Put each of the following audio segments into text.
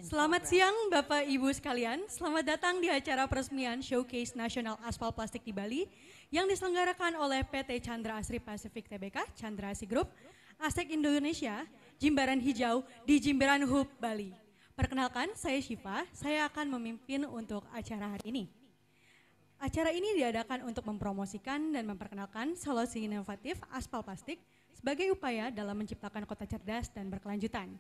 Selamat siang Bapak Ibu sekalian, selamat datang di acara peresmian Showcase Nasional Aspal Plastik di Bali yang diselenggarakan oleh PT Chandra Asri Pacific Tbk, Chandra Asri Group, ASEK Indonesia, Jimbaran Hijau di Jimbaran Hub, Bali. Perkenalkan, saya Syifa, saya akan memimpin untuk acara hari ini. Acara ini diadakan untuk mempromosikan dan memperkenalkan solusi inovatif aspal plastik sebagai upaya dalam menciptakan kota cerdas dan berkelanjutan.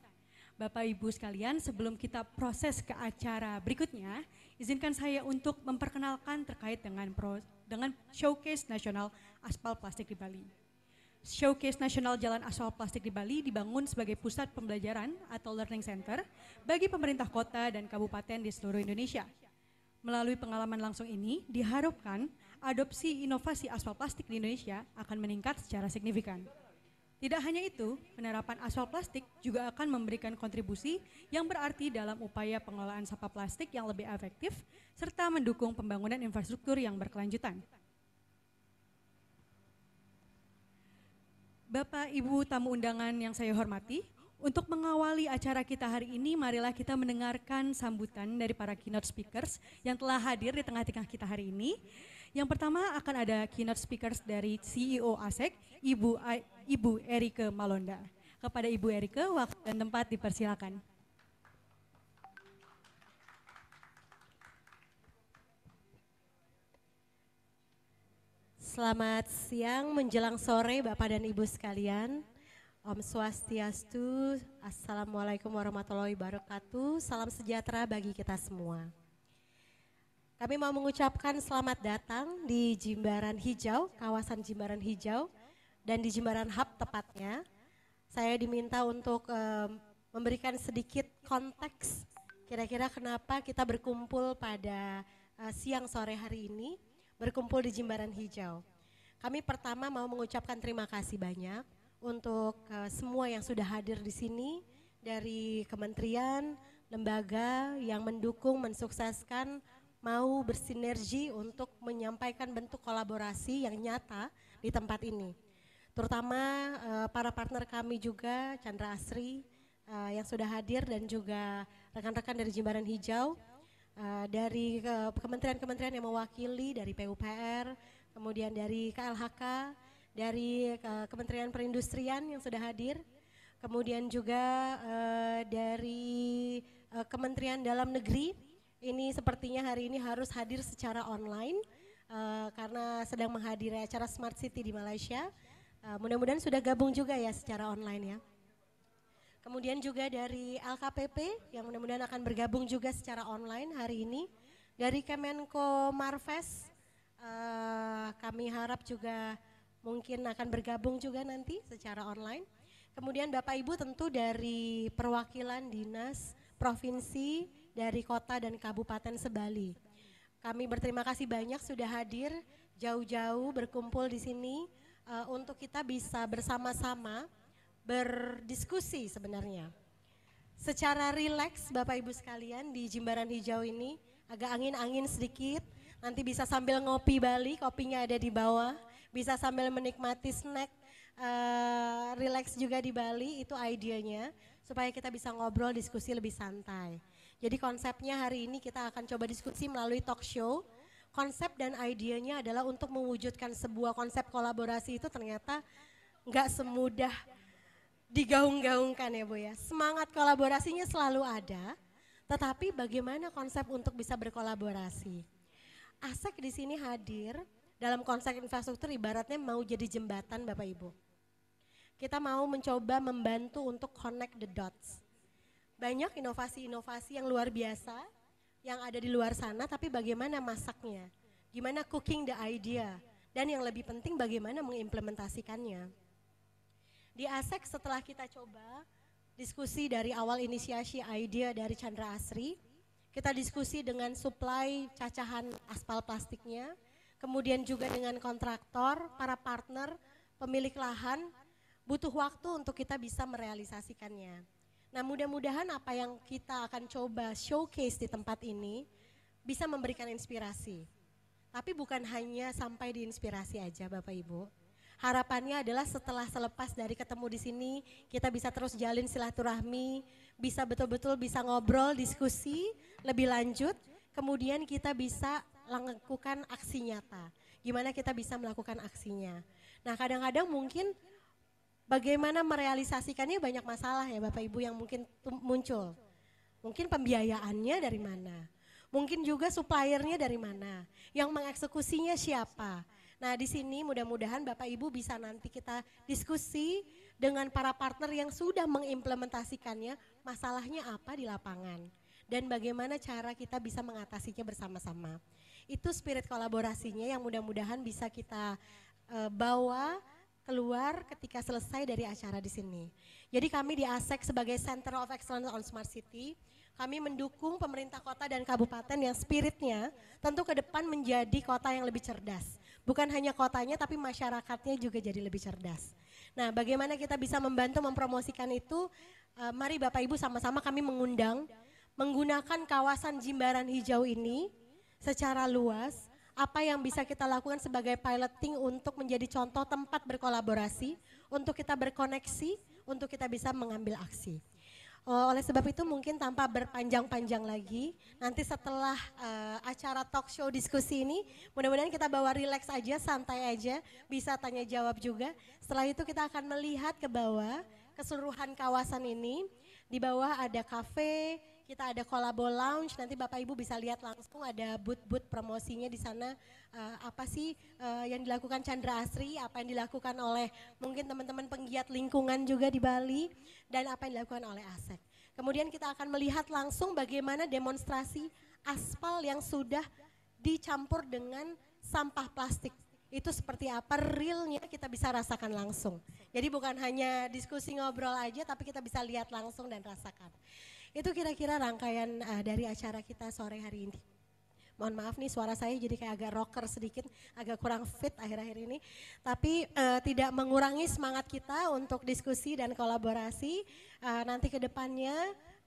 Bapak Ibu sekalian, sebelum kita proses ke acara berikutnya, izinkan saya untuk memperkenalkan terkait dengan Showcase Nasional Aspal Plastik di Bali. Showcase Nasional Jalan Aspal Plastik di Bali dibangun sebagai pusat pembelajaran atau learning center bagi pemerintah kota dan kabupaten di seluruh Indonesia. Melalui pengalaman langsung ini, diharapkan adopsi inovasi aspal plastik di Indonesia akan meningkat secara signifikan. Tidak hanya itu, penerapan aspal plastik juga akan memberikan kontribusi yang berarti dalam upaya pengelolaan sampah plastik yang lebih efektif, serta mendukung pembangunan infrastruktur yang berkelanjutan. Bapak, Ibu tamu undangan yang saya hormati, untuk mengawali acara kita hari ini, marilah kita mendengarkan sambutan dari para keynote speakers yang telah hadir di tengah-tengah kita hari ini. Yang pertama akan ada keynote speakers dari CEO ASEK, Ibu Erike Malonda. Kepada Ibu Erike, waktu dan tempat dipersilakan. Selamat siang menjelang sore Bapak dan Ibu sekalian. Om Swastiastu, Assalamualaikum warahmatullahi wabarakatuh, salam sejahtera bagi kita semua. Kami mau mengucapkan selamat datang di Jimbaran Hijau, kawasan Jimbaran Hijau, dan di Jimbaran Hub tepatnya. Saya diminta untuk memberikan sedikit konteks, kira-kira kenapa kita berkumpul pada siang sore hari ini, berkumpul di Jimbaran Hijau. Kami pertama mau mengucapkan terima kasih banyak untuk semua yang sudah hadir di sini, dari kementerian, lembaga yang mendukung, mensukseskan, mau bersinergi untuk menyampaikan bentuk kolaborasi yang nyata di tempat ini. Terutama para partner kami juga, Chandra Asri yang sudah hadir dan juga rekan-rekan dari Jimbaran Hijau, dari kementerian-kementerian yang mewakili, dari PUPR, kemudian dari KLHK, dari Kementerian Perindustrian yang sudah hadir, kemudian juga dari Kementerian Dalam Negeri. Ini sepertinya hari ini harus hadir secara online karena sedang menghadiri acara Smart City di Malaysia. Mudah-mudahan sudah gabung juga ya secara online ya. Kemudian juga dari LKPP yang mudah-mudahan akan bergabung juga secara online hari ini. Dari Kemenko Marves kami harap juga mungkin akan bergabung juga nanti secara online. Kemudian Bapak Ibu tentu dari perwakilan dinas, provinsi, dari kota dan kabupaten sebali. Kami berterima kasih banyak sudah hadir jauh-jauh berkumpul di sini untuk kita bisa bersama-sama berdiskusi sebenarnya. Secara rileks Bapak Ibu sekalian di Jimbaran Hijau ini agak angin-angin sedikit, nanti bisa sambil ngopi Bali, kopinya ada di bawah, bisa sambil menikmati snack, rileks juga di Bali, itu idenya supaya kita bisa ngobrol diskusi lebih santai. Jadi konsepnya hari ini kita akan coba diskusi melalui talk show. Konsep dan idenya adalah untuk mewujudkan sebuah konsep kolaborasi itu ternyata nggak semudah digaung-gaungkan ya Bu ya. Semangat kolaborasinya selalu ada, tetapi bagaimana konsep untuk bisa berkolaborasi. ASEK di sini hadir dalam konsep infrastruktur ibaratnya mau jadi jembatan Bapak Ibu. Kita mau mencoba membantu untuk connect the dots. Banyak inovasi-inovasi yang luar biasa yang ada di luar sana, tapi bagaimana masaknya, gimana cooking the idea, dan yang lebih penting bagaimana mengimplementasikannya. Di ASEK setelah kita coba diskusi dari awal inisiasi idea dari Chandra Asri, kita diskusi dengan supply cacahan aspal plastiknya, kemudian juga dengan kontraktor, para partner, pemilik lahan, butuh waktu untuk kita bisa merealisasikannya. Nah mudah-mudahan apa yang kita akan coba showcase di tempat ini bisa memberikan inspirasi. Tapi bukan hanya sampai di inspirasi aja Bapak Ibu. Harapannya adalah selepas dari ketemu di sini, kita bisa terus jalin silaturahmi, bisa betul-betul bisa ngobrol, diskusi lebih lanjut, kemudian kita bisa lakukan aksi nyata. Gimana kita bisa melakukan aksinya. Nah, kadang-kadang mungkin bagaimana merealisasikannya banyak masalah ya Bapak Ibu yang mungkin muncul. Mungkin pembiayaannya dari mana? Mungkin juga suppliernya dari mana? Yang mengeksekusinya siapa? Nah, di sini mudah-mudahan Bapak Ibu bisa nanti kita diskusi dengan para partner yang sudah mengimplementasikannya, masalahnya apa di lapangan dan bagaimana cara kita bisa mengatasinya bersama-sama. Itu spirit kolaborasinya yang mudah-mudahan bisa kita bawa keluar ketika selesai dari acara di sini. Jadi kami di ASEC sebagai Center of Excellence on Smart City, kami mendukung pemerintah kota dan kabupaten yang spiritnya tentu ke depan menjadi kota yang lebih cerdas. Bukan hanya kotanya tapi masyarakatnya juga jadi lebih cerdas. Nah, bagaimana kita bisa membantu mempromosikan itu? Mari Bapak Ibu sama-sama kami mengundang menggunakan kawasan Jimbaran Hijau ini secara luas. Apa yang bisa kita lakukan sebagai piloting untuk menjadi contoh tempat berkolaborasi, untuk kita berkoneksi, untuk kita bisa mengambil aksi. Oleh sebab itu mungkin tanpa berpanjang-panjang lagi, nanti setelah acara talk show diskusi ini, mudah-mudahan kita bawa relax aja, santai aja, bisa tanya jawab juga. Setelah itu kita akan melihat ke bawah, keseluruhan kawasan ini. Di bawah ada kafe, kita ada kolabo lounge, nanti Bapak Ibu bisa lihat langsung ada booth-booth promosinya di sana. Apa sih yang dilakukan Chandra Asri, apa yang dilakukan oleh mungkin teman-teman penggiat lingkungan juga di Bali, dan apa yang dilakukan oleh ASEC. Kemudian kita akan melihat langsung bagaimana demonstrasi aspal yang sudah dicampur dengan sampah plastik. Itu seperti apa realnya kita bisa rasakan langsung. Jadi bukan hanya diskusi ngobrol aja tapi kita bisa lihat langsung dan rasakan. Itu kira-kira rangkaian dari acara kita sore hari ini. Mohon maaf nih suara saya jadi kayak agak rocker sedikit, agak kurang fit akhir-akhir ini. Tapi tidak mengurangi semangat kita untuk diskusi dan kolaborasi. Nanti ke depannya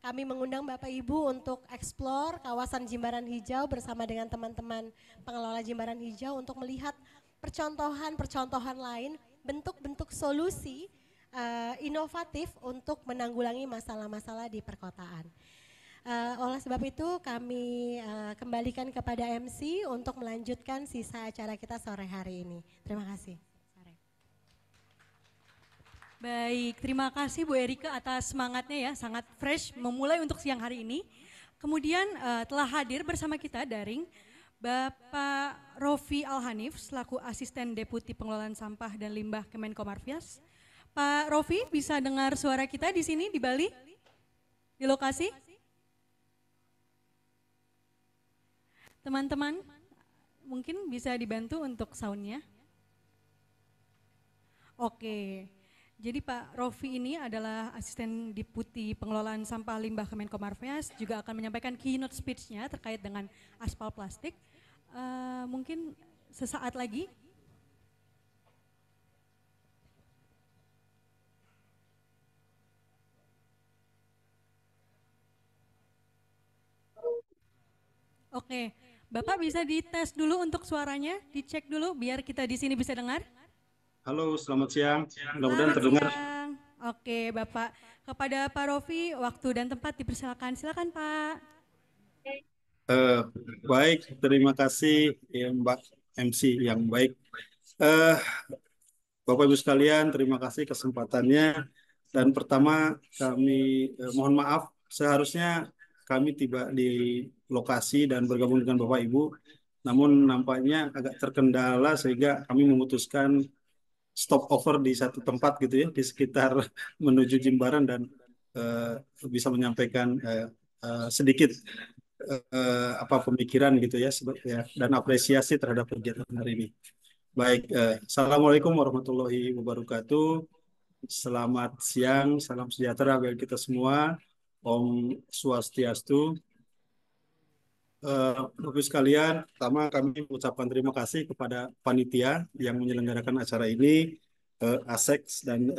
kami mengundang Bapak Ibu untuk explore kawasan Jimbaran Hijau bersama dengan teman-teman pengelola Jimbaran Hijau untuk melihat percontohan lain, bentuk-bentuk solusi inovatif untuk menanggulangi masalah-masalah di perkotaan. Oleh sebab itu kami kembalikan kepada MC untuk melanjutkan sisa acara kita sore hari ini. Terima kasih. Baik, terima kasih Bu Erika atas semangatnya ya, sangat fresh memulai untuk siang hari ini. Kemudian telah hadir bersama kita daring Bapak Rofi Alhanif selaku Asisten Deputi Pengelolaan Sampah dan Limbah Kemenkomarfes. Pak Rofi, bisa dengar suara kita di sini di Bali? Di lokasi? Teman-teman, mungkin bisa dibantu untuk soundnya. Oke, jadi Pak Rofi ini adalah Asisten Deputi Pengelolaan Sampah Limbah Kemenkomarfes, juga akan menyampaikan keynote speech-nya terkait dengan aspal plastik. Mungkin sesaat lagi. Oke, Bapak bisa dites dulu untuk suaranya, dicek dulu biar kita di sini bisa dengar. Halo, selamat siang. Mudah-mudahan terdengar. Siang. Oke, Bapak. Kepada Pak Rofi, waktu dan tempat dipersilakan. Silakan, Pak. Baik, terima kasih ya, Mbak MC yang baik. Bapak Ibu sekalian, terima kasih kesempatannya. Dan pertama kami mohon maaf, seharusnya kami tiba di lokasi dan bergabung dengan Bapak Ibu. Namun nampaknya agak terkendala sehingga kami memutuskan stop over di satu tempat gitu ya, di sekitar menuju Jimbaran dan bisa menyampaikan sedikit apa pemikiran gitu ya, dan apresiasi terhadap kegiatan hari ini. Baik, Assalamualaikum warahmatullahi wabarakatuh. Selamat siang, salam sejahtera bagi kita semua. Om Swastiastu. Bapak Ibu sekalian, pertama kami mengucapkan terima kasih kepada panitia yang menyelenggarakan acara ini, ASEC dan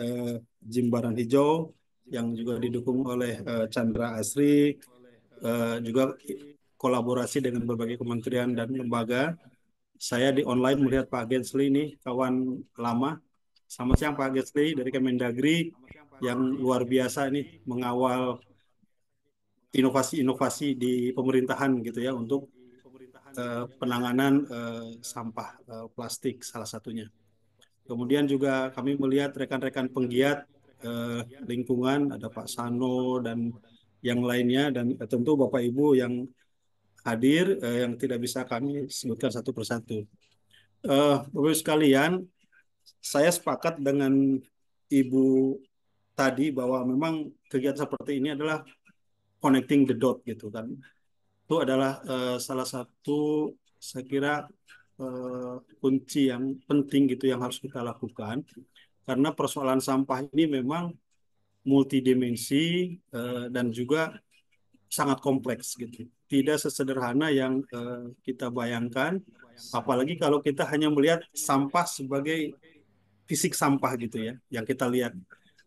Jimbaran Hijau yang juga didukung oleh Chandra Asri, juga kolaborasi dengan berbagai kementerian dan lembaga. Saya di online melihat Pak Gensli ini kawan lama, Selamat siang Pak Gesli dari Kemendagri yang luar biasa nih mengawal inovasi-inovasi di pemerintahan gitu ya untuk penanganan sampah plastik salah satunya. Kemudian juga kami melihat rekan-rekan penggiat lingkungan, ada Pak Sano dan yang lainnya, dan tentu Bapak Ibu yang hadir yang tidak bisa kami sebutkan satu persatu. Bapak Ibu sekalian, saya sepakat dengan Ibu tadi bahwa memang kegiatan seperti ini adalah connecting the dot gitu kan. Itu adalah salah satu saya kira kunci yang penting gitu yang harus kita lakukan karena persoalan sampah ini memang multidimensi dan juga sangat kompleks gitu. Tidak sesederhana yang kita bayangkan, apalagi kalau kita hanya melihat sampah sebagai fisik sampah gitu ya, yang kita lihat.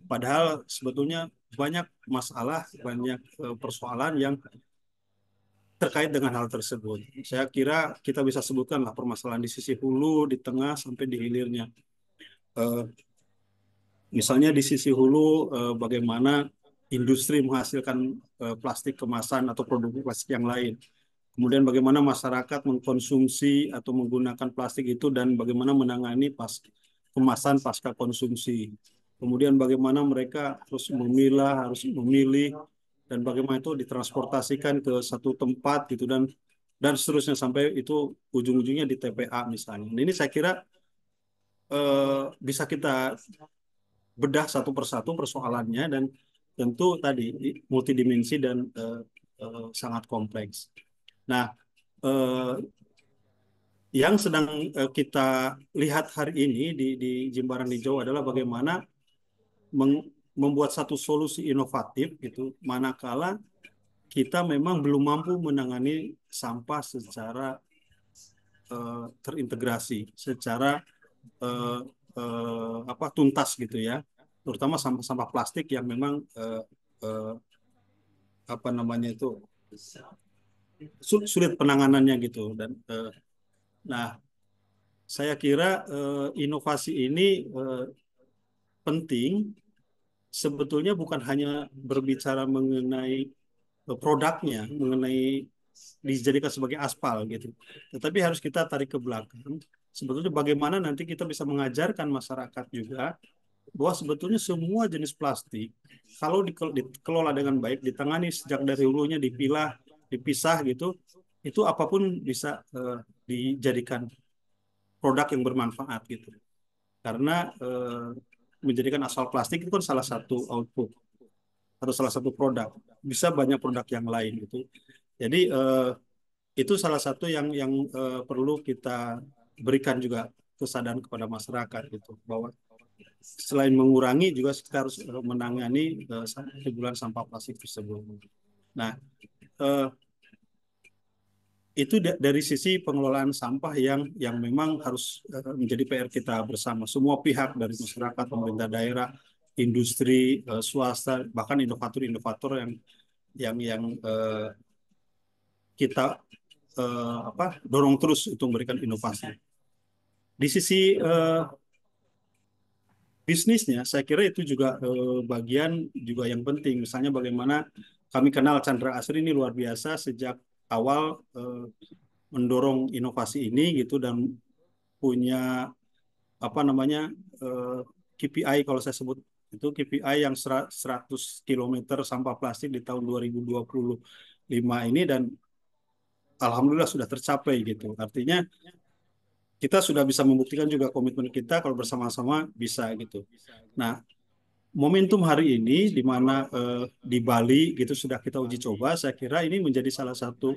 Padahal sebetulnya banyak masalah, banyak persoalan yang terkait dengan hal tersebut. Saya kira kita bisa sebutkanlah permasalahan di sisi hulu, di tengah, sampai di hilirnya. Eh, Misalnya di sisi hulu, bagaimana industri menghasilkan plastik kemasan atau produk plastik yang lain. Kemudian bagaimana masyarakat mengkonsumsi atau menggunakan plastik itu dan bagaimana menangani kemasan pasca konsumsi. Kemudian bagaimana mereka harus memilah, harus memilih, dan bagaimana itu ditransportasikan ke satu tempat gitu dan seterusnya sampai itu ujung-ujungnya di TPA misalnya. Nah, ini saya kira bisa kita bedah satu persatu persoalannya dan tentu tadi multidimensi dan sangat kompleks. Nah, eh, yang sedang kita lihat hari ini di Jimbaran Hijau adalah bagaimana membuat satu solusi inovatif gitu, manakala kita memang belum mampu menangani sampah secara terintegrasi, secara eh, tuntas gitu ya, terutama sampah-sampah plastik yang memang eh, apa namanya itu sulit penanganannya gitu dan nah saya kira inovasi ini penting sebetulnya bukan hanya berbicara mengenai produknya, mengenai dijadikan sebagai aspal gitu. Tetapi harus kita tarik ke belakang. Sebetulnya bagaimana nanti kita bisa mengajarkan masyarakat juga bahwa sebetulnya semua jenis plastik kalau dikelola dengan baik, ditangani sejak dari hulunya, dipilah, dipisah gitu, itu apapun bisa dijadikan produk yang bermanfaat gitu. Karena menjadikan aspal plastik itu kan salah satu output atau salah satu produk. Bisa banyak produk yang lain gitu. Jadi itu salah satu yang perlu kita berikan juga kesadaran kepada masyarakat gitu bahwa selain mengurangi juga kita harus menangani timbulan sampah plastik tersebut. Nah, eh, itu dari sisi pengelolaan sampah yang memang harus menjadi PR kita bersama. Semua pihak dari masyarakat, pemerintah daerah, industri, swasta, bahkan inovator-inovator yang kita dorong terus untuk memberikan inovasi. Di sisi bisnisnya, saya kira itu juga bagian juga yang penting. Misalnya bagaimana kami kenal Chandra Asri ini luar biasa sejak awal mendorong inovasi ini gitu dan punya apa namanya KPI kalau saya sebut itu KPI yang 100 kilometer sampah plastik di tahun 2025 ini dan alhamdulillah sudah tercapai gitu. Artinya kita sudah bisa membuktikan juga komitmen kita kalau bersama-sama bisa gitu. Nah, momentum hari ini di mana di Bali gitu sudah kita uji coba, saya kira ini menjadi salah satu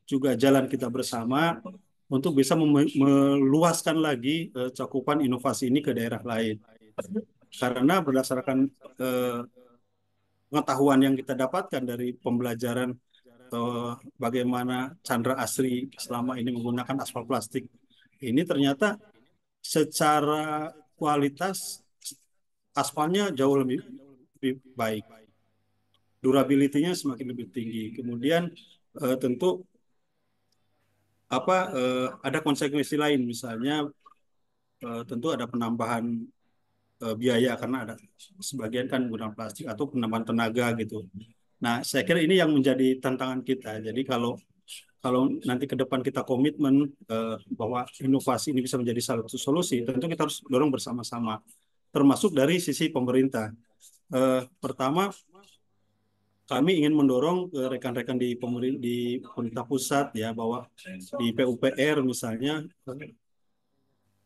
juga jalan kita bersama untuk bisa meluaskan lagi cakupan inovasi ini ke daerah lain. Karena berdasarkan eh, pengetahuan yang kita dapatkan dari pembelajaran bagaimana Chandra Asri selama ini menggunakan aspal plastik, ini ternyata secara kualitas aspalnya jauh lebih baik. Durability-nya semakin lebih tinggi. Kemudian tentu ada konsekuensi lain, misalnya tentu ada penambahan biaya karena ada sebagian kan menggunakan plastik atau penambahan tenaga gitu. Nah, saya kira ini yang menjadi tantangan kita. Jadi kalau kalau nanti ke depan kita komitmen bahwa inovasi ini bisa menjadi salah satu solusi, tentu kita harus dorong bersama-sama, termasuk dari sisi pemerintah. Pertama, kami ingin mendorong rekan-rekan di pemerintah pusat ya bahwa di PUPR misalnya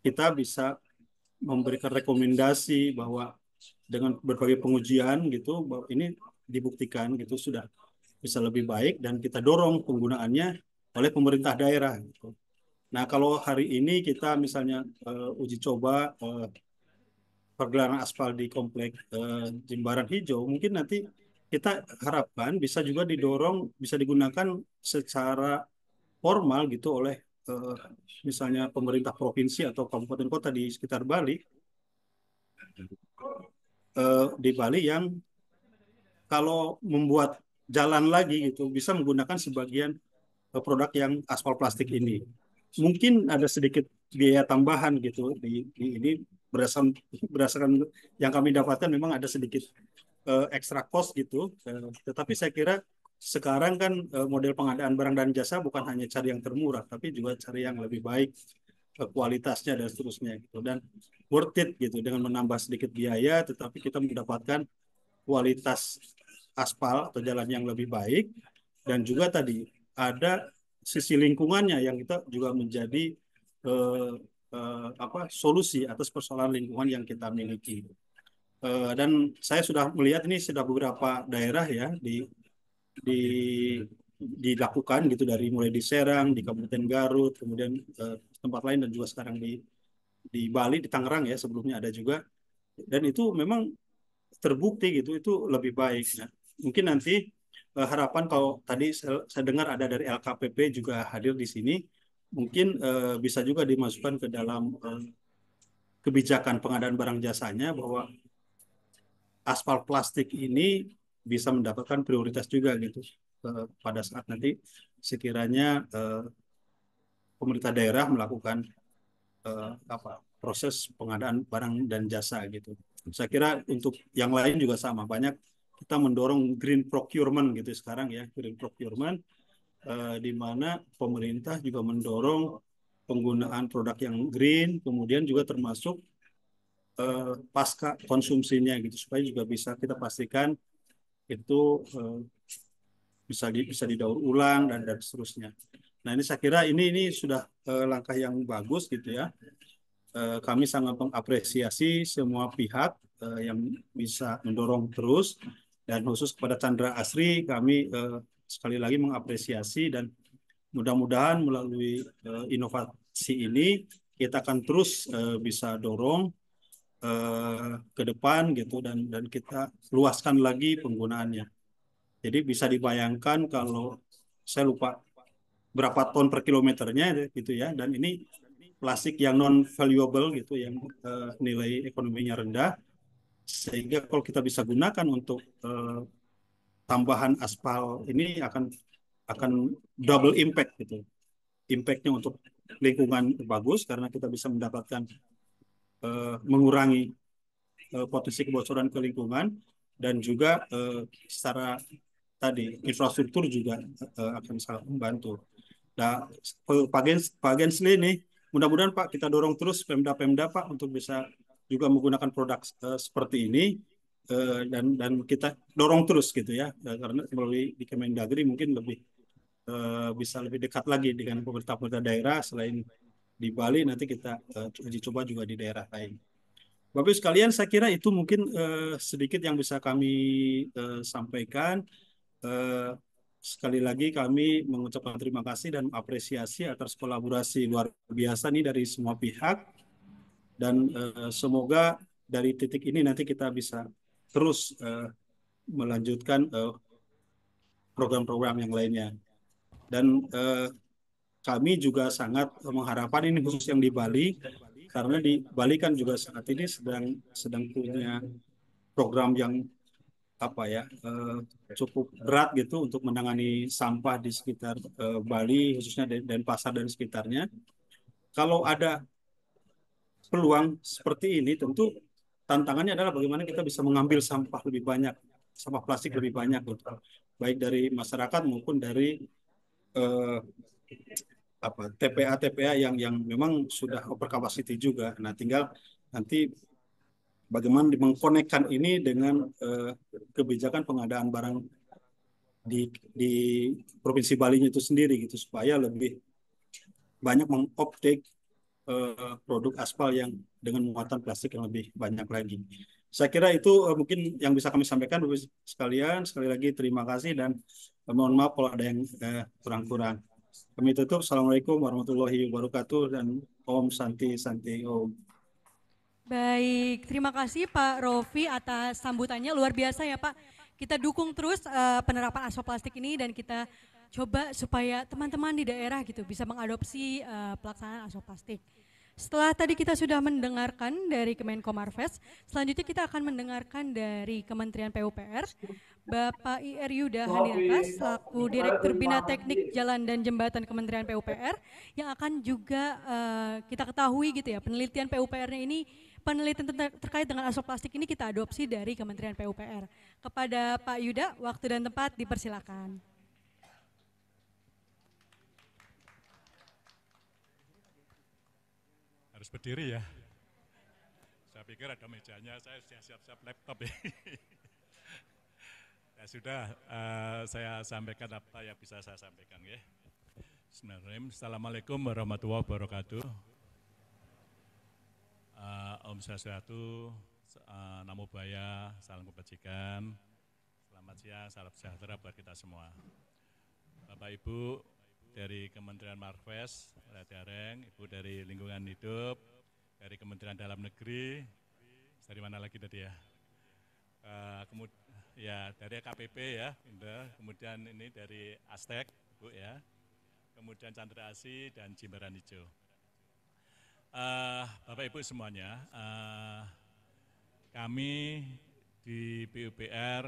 kita bisa memberikan rekomendasi bahwa dengan berbagai pengujian gitu bahwa ini dibuktikan gitu sudah bisa lebih baik dan kita dorong penggunaannya oleh pemerintah daerah gitu. Nah, kalau hari ini kita misalnya uji coba pergelaran aspal di komplek Jimbaran Hijau, mungkin nanti kita harapkan bisa juga didorong, bisa digunakan secara formal gitu oleh eh, misalnya pemerintah provinsi atau kabupaten kota di sekitar Bali, di Bali yang kalau membuat jalan lagi gitu bisa menggunakan sebagian produk yang aspal plastik ini. Mungkin ada sedikit biaya tambahan gitu di ini berdasarkan yang kami dapatkan memang ada sedikit extra cost gitu. Tetapi saya kira sekarang kan model pengadaan barang dan jasa bukan hanya cari yang termurah, tapi juga cari yang lebih baik kualitasnya dan seterusnya gitu. Dan worth it gitu dengan menambah sedikit biaya, tetapi kita mendapatkan kualitas aspal atau jalan yang lebih baik dan juga tadi ada sisi lingkungannya yang kita juga menjadi solusi atas persoalan lingkungan yang kita miliki. Dan saya sudah melihat ini sudah beberapa daerah ya di dilakukan gitu dari mulai di Serang, di Kabupaten Garut, kemudian tempat lain dan juga sekarang di Bali, di Tangerang ya sebelumnya ada juga. Dan itu memang terbukti gitu itu lebih baik. Nah, mungkin nanti harapan kalau tadi saya dengar ada dari LKPP juga hadir di sini, mungkin bisa juga dimasukkan ke dalam kebijakan pengadaan barang jasanya bahwa aspal plastik ini bisa mendapatkan prioritas juga gitu pada saat nanti sekiranya pemerintah daerah melakukan proses pengadaan barang dan jasa gitu. Saya kira untuk yang lain juga sama. Banyak kita mendorong green procurement gitu sekarang ya, green procurement di mana pemerintah juga mendorong penggunaan produk yang green, kemudian juga termasuk pasca konsumsinya gitu supaya juga bisa kita pastikan itu bisa didaur ulang dan seterusnya. Nah ini saya kira ini sudah langkah yang bagus gitu ya. Kami sangat mengapresiasi semua pihak yang bisa mendorong terus dan khusus kepada Chandra Asri kami sekali lagi mengapresiasi dan mudah-mudahan melalui inovasi ini kita akan terus bisa dorong ke depan gitu dan kita luaskan lagi penggunaannya. Jadi bisa dibayangkan kalau saya lupa berapa ton per kilometernya gitu ya dan ini plastik yang non valuable gitu yang nilai ekonominya rendah sehingga kalau kita bisa gunakan untuk tambahan aspal ini akan double impact gitu. Impactnya untuk lingkungan bagus karena kita bisa mendapatkan mengurangi potensi kebocoran ke lingkungan dan juga secara tadi infrastruktur juga akan sangat membantu. Nah, Pak Gensli nih, mudah-mudahan Pak kita dorong terus Pemda-Pemda Pak untuk bisa juga menggunakan produk seperti ini dan kita dorong terus gitu ya karena melalui di Kemendagri mungkin bisa lebih dekat lagi dengan pemerintah-pemerintah daerah selain di Bali nanti kita uji coba juga di daerah lain. Bapak Ibu sekalian, saya kira itu mungkin sedikit yang bisa kami sampaikan. Eh, Sekali lagi kami mengucapkan terima kasih dan apresiasi atas kolaborasi luar biasa nih dari semua pihak dan semoga dari titik ini nanti kita bisa terus melanjutkan program-program yang lainnya. Dan kami juga sangat mengharapkan ini khusus yang di Bali karena di Bali kan juga saat ini sedang punya program yang cukup berat gitu untuk menangani sampah di sekitar Bali khususnya dan pasar dan sekitarnya. Kalau ada peluang seperti ini tentu tantangannya adalah bagaimana kita bisa mengambil sampah lebih banyak, sampah plastik lebih banyak gitu. Baik dari masyarakat maupun dari eh, TPA yang memang sudah over capacity juga. Nah, tinggal nanti bagaimana mengkonekkan ini dengan kebijakan pengadaan barang di Provinsi Bali itu sendiri gitu supaya lebih banyak menguptake produk aspal yang dengan muatan plastik yang lebih banyak lagi. Saya kira itu mungkin yang bisa kami sampaikan Bapak sekalian. Sekali lagi terima kasih dan mohon maaf kalau ada yang kurang-kurang. Kami tutup. Assalamualaikum warahmatullahi wabarakatuh dan Om Santi Santi Om. Baik, terima kasih Pak Rofi atas sambutannya, luar biasa ya Pak. Kita dukung terus penerapan aspal plastik ini dan kita coba supaya teman-teman di daerah gitu bisa mengadopsi pelaksanaan aspal plastik. Setelah tadi kita sudah mendengarkan dari Kemenko Marves, selanjutnya kita akan mendengarkan dari Kementerian PUPR, Bapak IR Yuda Handinata selaku Direktur Bina Teknik Jalan dan Jembatan Kementerian PUPR yang akan juga kita ketahui gitu ya, penelitian PUPR-nya ini, penelitian terkait dengan aspal plastik ini kita adopsi dari Kementerian PUPR. Kepada Pak Yuda, waktu dan tempat dipersilakan. Harus berdiri ya. Saya pikir ada mejanya, saya sudah siap-siap laptop ya. Ya sudah, saya sampaikan apa yang bisa saya sampaikan ya. Bismillahirrahmanirrahim. Assalamualaikum warahmatullahi wabarakatuh. Om Swastiastu, Namo Buddhaya, salam kebajikan. Selamat siang, salam sejahtera buat kita semua. Bapak Ibu dari Kementerian Marves, Dareng, Ibu dari Lingkungan Hidup, dari Kementerian Dalam Negeri, dari mana lagi tadi ya? Ya dari KPP ya, kemudian ini dari Astek, Bu ya, kemudian Chandra Asih dan Jimbaran Hijau. Bapak Ibu semuanya, kami di PUPR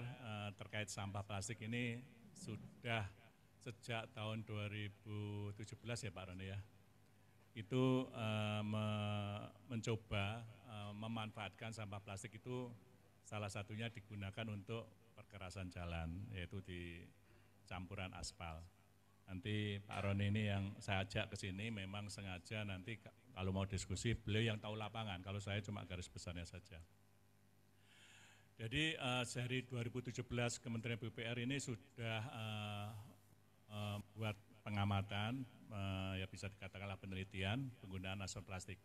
terkait sampah plastik ini sudah sejak tahun 2017 ya Pak Roni ya, itu mencoba memanfaatkan sampah plastik itu salah satunya digunakan untuk perkerasan jalan, yaitu di campuran aspal. Nanti Pak Roni ini yang saya ajak ke sini memang sengaja nanti kalau mau diskusi beliau yang tahu lapangan, kalau saya cuma garis besarnya saja. Jadi dari 2017 Kementerian PUPR ini sudah buat pengamatan, ya bisa dikatakanlah penelitian penggunaan aspal plastik.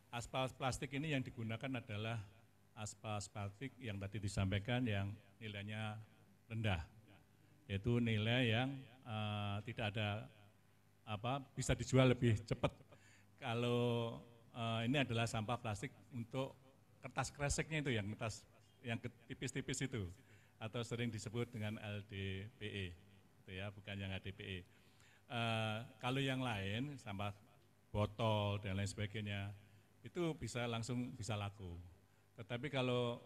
Aspal plastik ini yang digunakan adalah aspal plastik yang tadi disampaikan yang nilainya rendah, yaitu nilai yang tidak ada bisa dijual lebih cepat. Kalau ini adalah sampah plastik untuk kertas kreseknya itu yang kertas yang tipis-tipis itu atau sering disebut dengan LDPE. Ya, bukan yang HDPE. Kalau yang lain, sampah botol dan lain sebagainya, itu langsung bisa laku. Tetapi kalau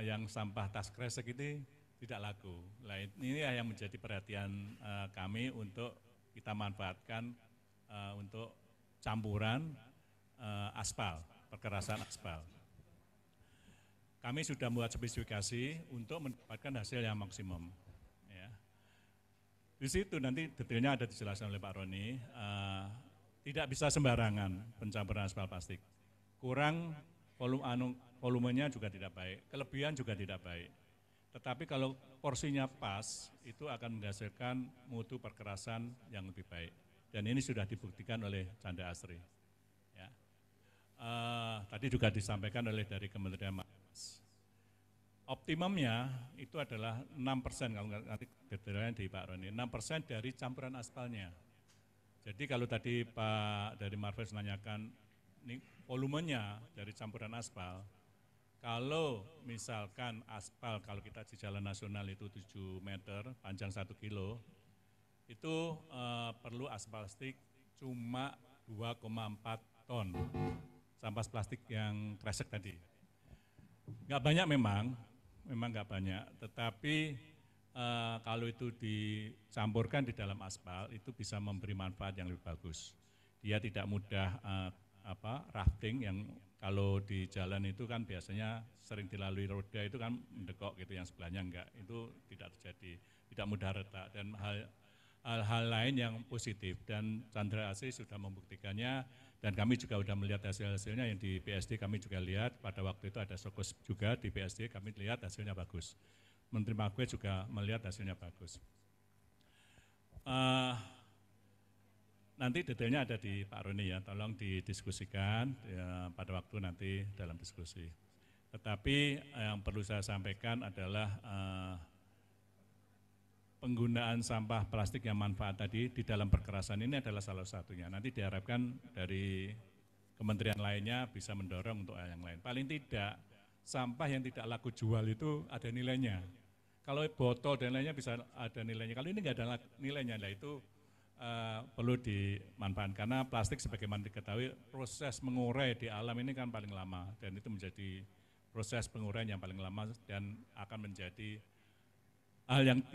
yang sampah tas kresek itu tidak laku. Nah, ini yang menjadi perhatian kami untuk kita manfaatkan untuk campuran aspal, perkerasan aspal. Kami sudah membuat spesifikasi untuk mendapatkan hasil yang maksimum. Di situ nanti detailnya ada dijelaskan oleh Pak Roni, tidak bisa sembarangan pencampuran aspal plastik. Kurang volumenya juga tidak baik, kelebihan juga tidak baik. Tetapi kalau porsinya pas, itu akan menghasilkan mutu perkerasan yang lebih baik. Dan ini sudah dibuktikan oleh Chandra Asih. Ya. Tadi juga disampaikan oleh dari Kementerian Marves. Optimumnya itu adalah 6%, kalau nanti detailnya di Pak Roni, 6% dari campuran aspalnya. Jadi kalau tadi Pak dari Marves menanyakan ini volumenya dari campuran aspal, kalau misalkan aspal kalau kita di jalan nasional itu 7 meter, panjang 1 kilo, itu perlu aspal plastik cuma 2,4 ton sampah plastik yang kresek tadi. Nggak banyak memang nggak banyak, tetapi kalau itu dicampurkan di dalam aspal itu bisa memberi manfaat yang lebih bagus. Dia tidak mudah rafting yang kalau di jalan itu kan biasanya sering dilalui roda itu kan mendekok gitu, yang sebelahnya enggak, itu tidak terjadi, tidak mudah retak, dan hal-hal lain yang positif, dan Chandra Asri sudah membuktikannya, dan kami juga sudah melihat hasil-hasilnya yang di BSD. Kami juga lihat pada waktu itu ada Sokos juga di BSD, kami lihat hasilnya bagus. Menteri Magwe juga melihat hasilnya bagus. Nanti detailnya ada di Pak Roni ya, tolong didiskusikan ya, pada waktu nanti dalam diskusi. Tetapi yang perlu saya sampaikan adalah penggunaan sampah plastik yang manfaat tadi di dalam perkerasan ini adalah salah satunya. Nanti diharapkan dari kementerian lainnya bisa mendorong untuk yang lain. Paling tidak sampah yang tidak laku jual itu ada nilainya. Kalau botol dan lainnya bisa ada nilainya. Kalau ini nggak ada nilainya, nah itu perlu dimanfaatkan, karena plastik sebagaimana diketahui proses mengurai di alam ini kan paling lama, dan itu menjadi proses penguraian yang paling lama dan akan menjadi hal yang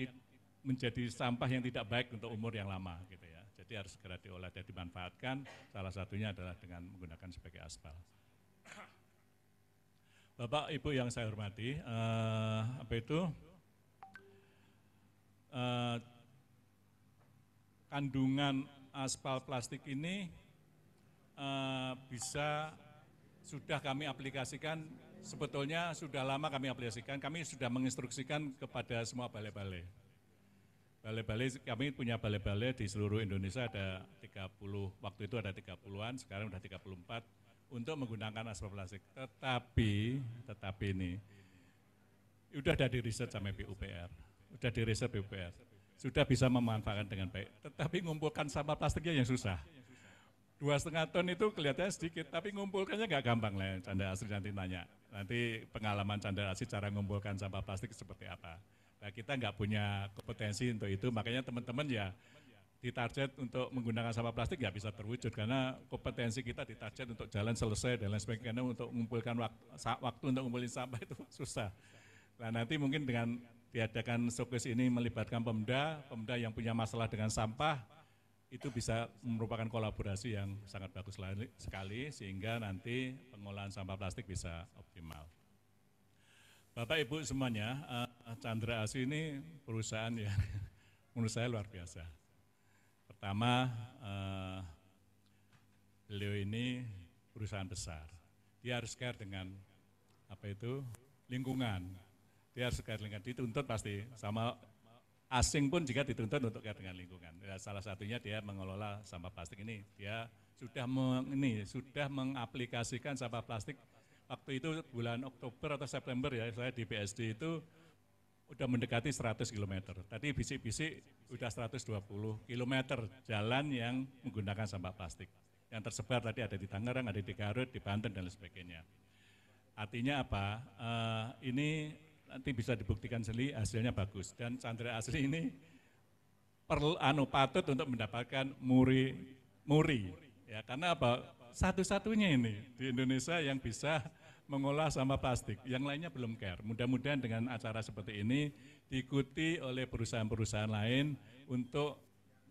menjadi sampah yang tidak baik untuk umur yang lama gitu ya. Jadi harus segera diolah dan dimanfaatkan, salah satunya adalah dengan menggunakan sebagai aspal. Bapak Ibu yang saya hormati, kandungan aspal plastik ini sudah kami aplikasikan, sebetulnya sudah lama kami aplikasikan, kami sudah menginstruksikan kepada semua balai-balai. Balai-balai, kami punya balai-balai di seluruh Indonesia ada 30, waktu itu ada 30-an, sekarang sudah 34, untuk menggunakan aspal plastik. Tetapi ini, sudah ada di riset sama PUPR, sudah di riset PUPR. Sudah bisa memanfaatkan dengan baik, tetapi ngumpulkan sampah plastiknya yang susah. 2,5 ton itu kelihatannya sedikit, tapi ngumpulkannya nggak gampang lah. Chandra Asri nanti nanya, nanti pengalaman Chandra Asri cara mengumpulkan sampah plastik seperti apa. Nah, kita nggak punya kompetensi untuk itu, makanya teman-teman ya ditarget untuk menggunakan sampah plastik nggak bisa terwujud, karena kompetensi kita ditarget untuk jalan selesai dan lain sebagainya, untuk mengumpulkan waktu untuk mengumpulkan sampah itu susah. Nah, nanti mungkin dengan diadakan showcase ini melibatkan Pemda yang punya masalah dengan sampah, itu bisa merupakan kolaborasi yang sangat bagus sekali, sehingga nanti pengolahan sampah plastik bisa optimal. Bapak Ibu semuanya, Chandra Asri ini perusahaan yang menurut saya luar biasa. Pertama, beliau ini perusahaan besar, dia harus care dengan lingkungan. Dia harus care lingkungan, dituntut pasti, sama asing pun juga dituntut untuk care dengan lingkungan. Ya, salah satunya dia mengelola sampah plastik ini. Dia sudah mengaplikasikan sampah plastik waktu itu bulan Oktober atau September ya, saya di BSD itu udah mendekati 100 km. Tadi bisik-bisik udah 120 km jalan yang menggunakan sampah plastik. Yang tersebar tadi ada di Tangerang, ada di Garut, di Banten dan lain sebagainya. Artinya apa? Ini nanti bisa dibuktikan sendiri, hasilnya bagus, dan Chandra Asri ini patut untuk mendapatkan muri ya, karena apa? Satu-satunya ini di Indonesia yang bisa mengolah sampah plastik, yang lainnya belum care. Mudah-mudahan dengan acara seperti ini diikuti oleh perusahaan-perusahaan lain untuk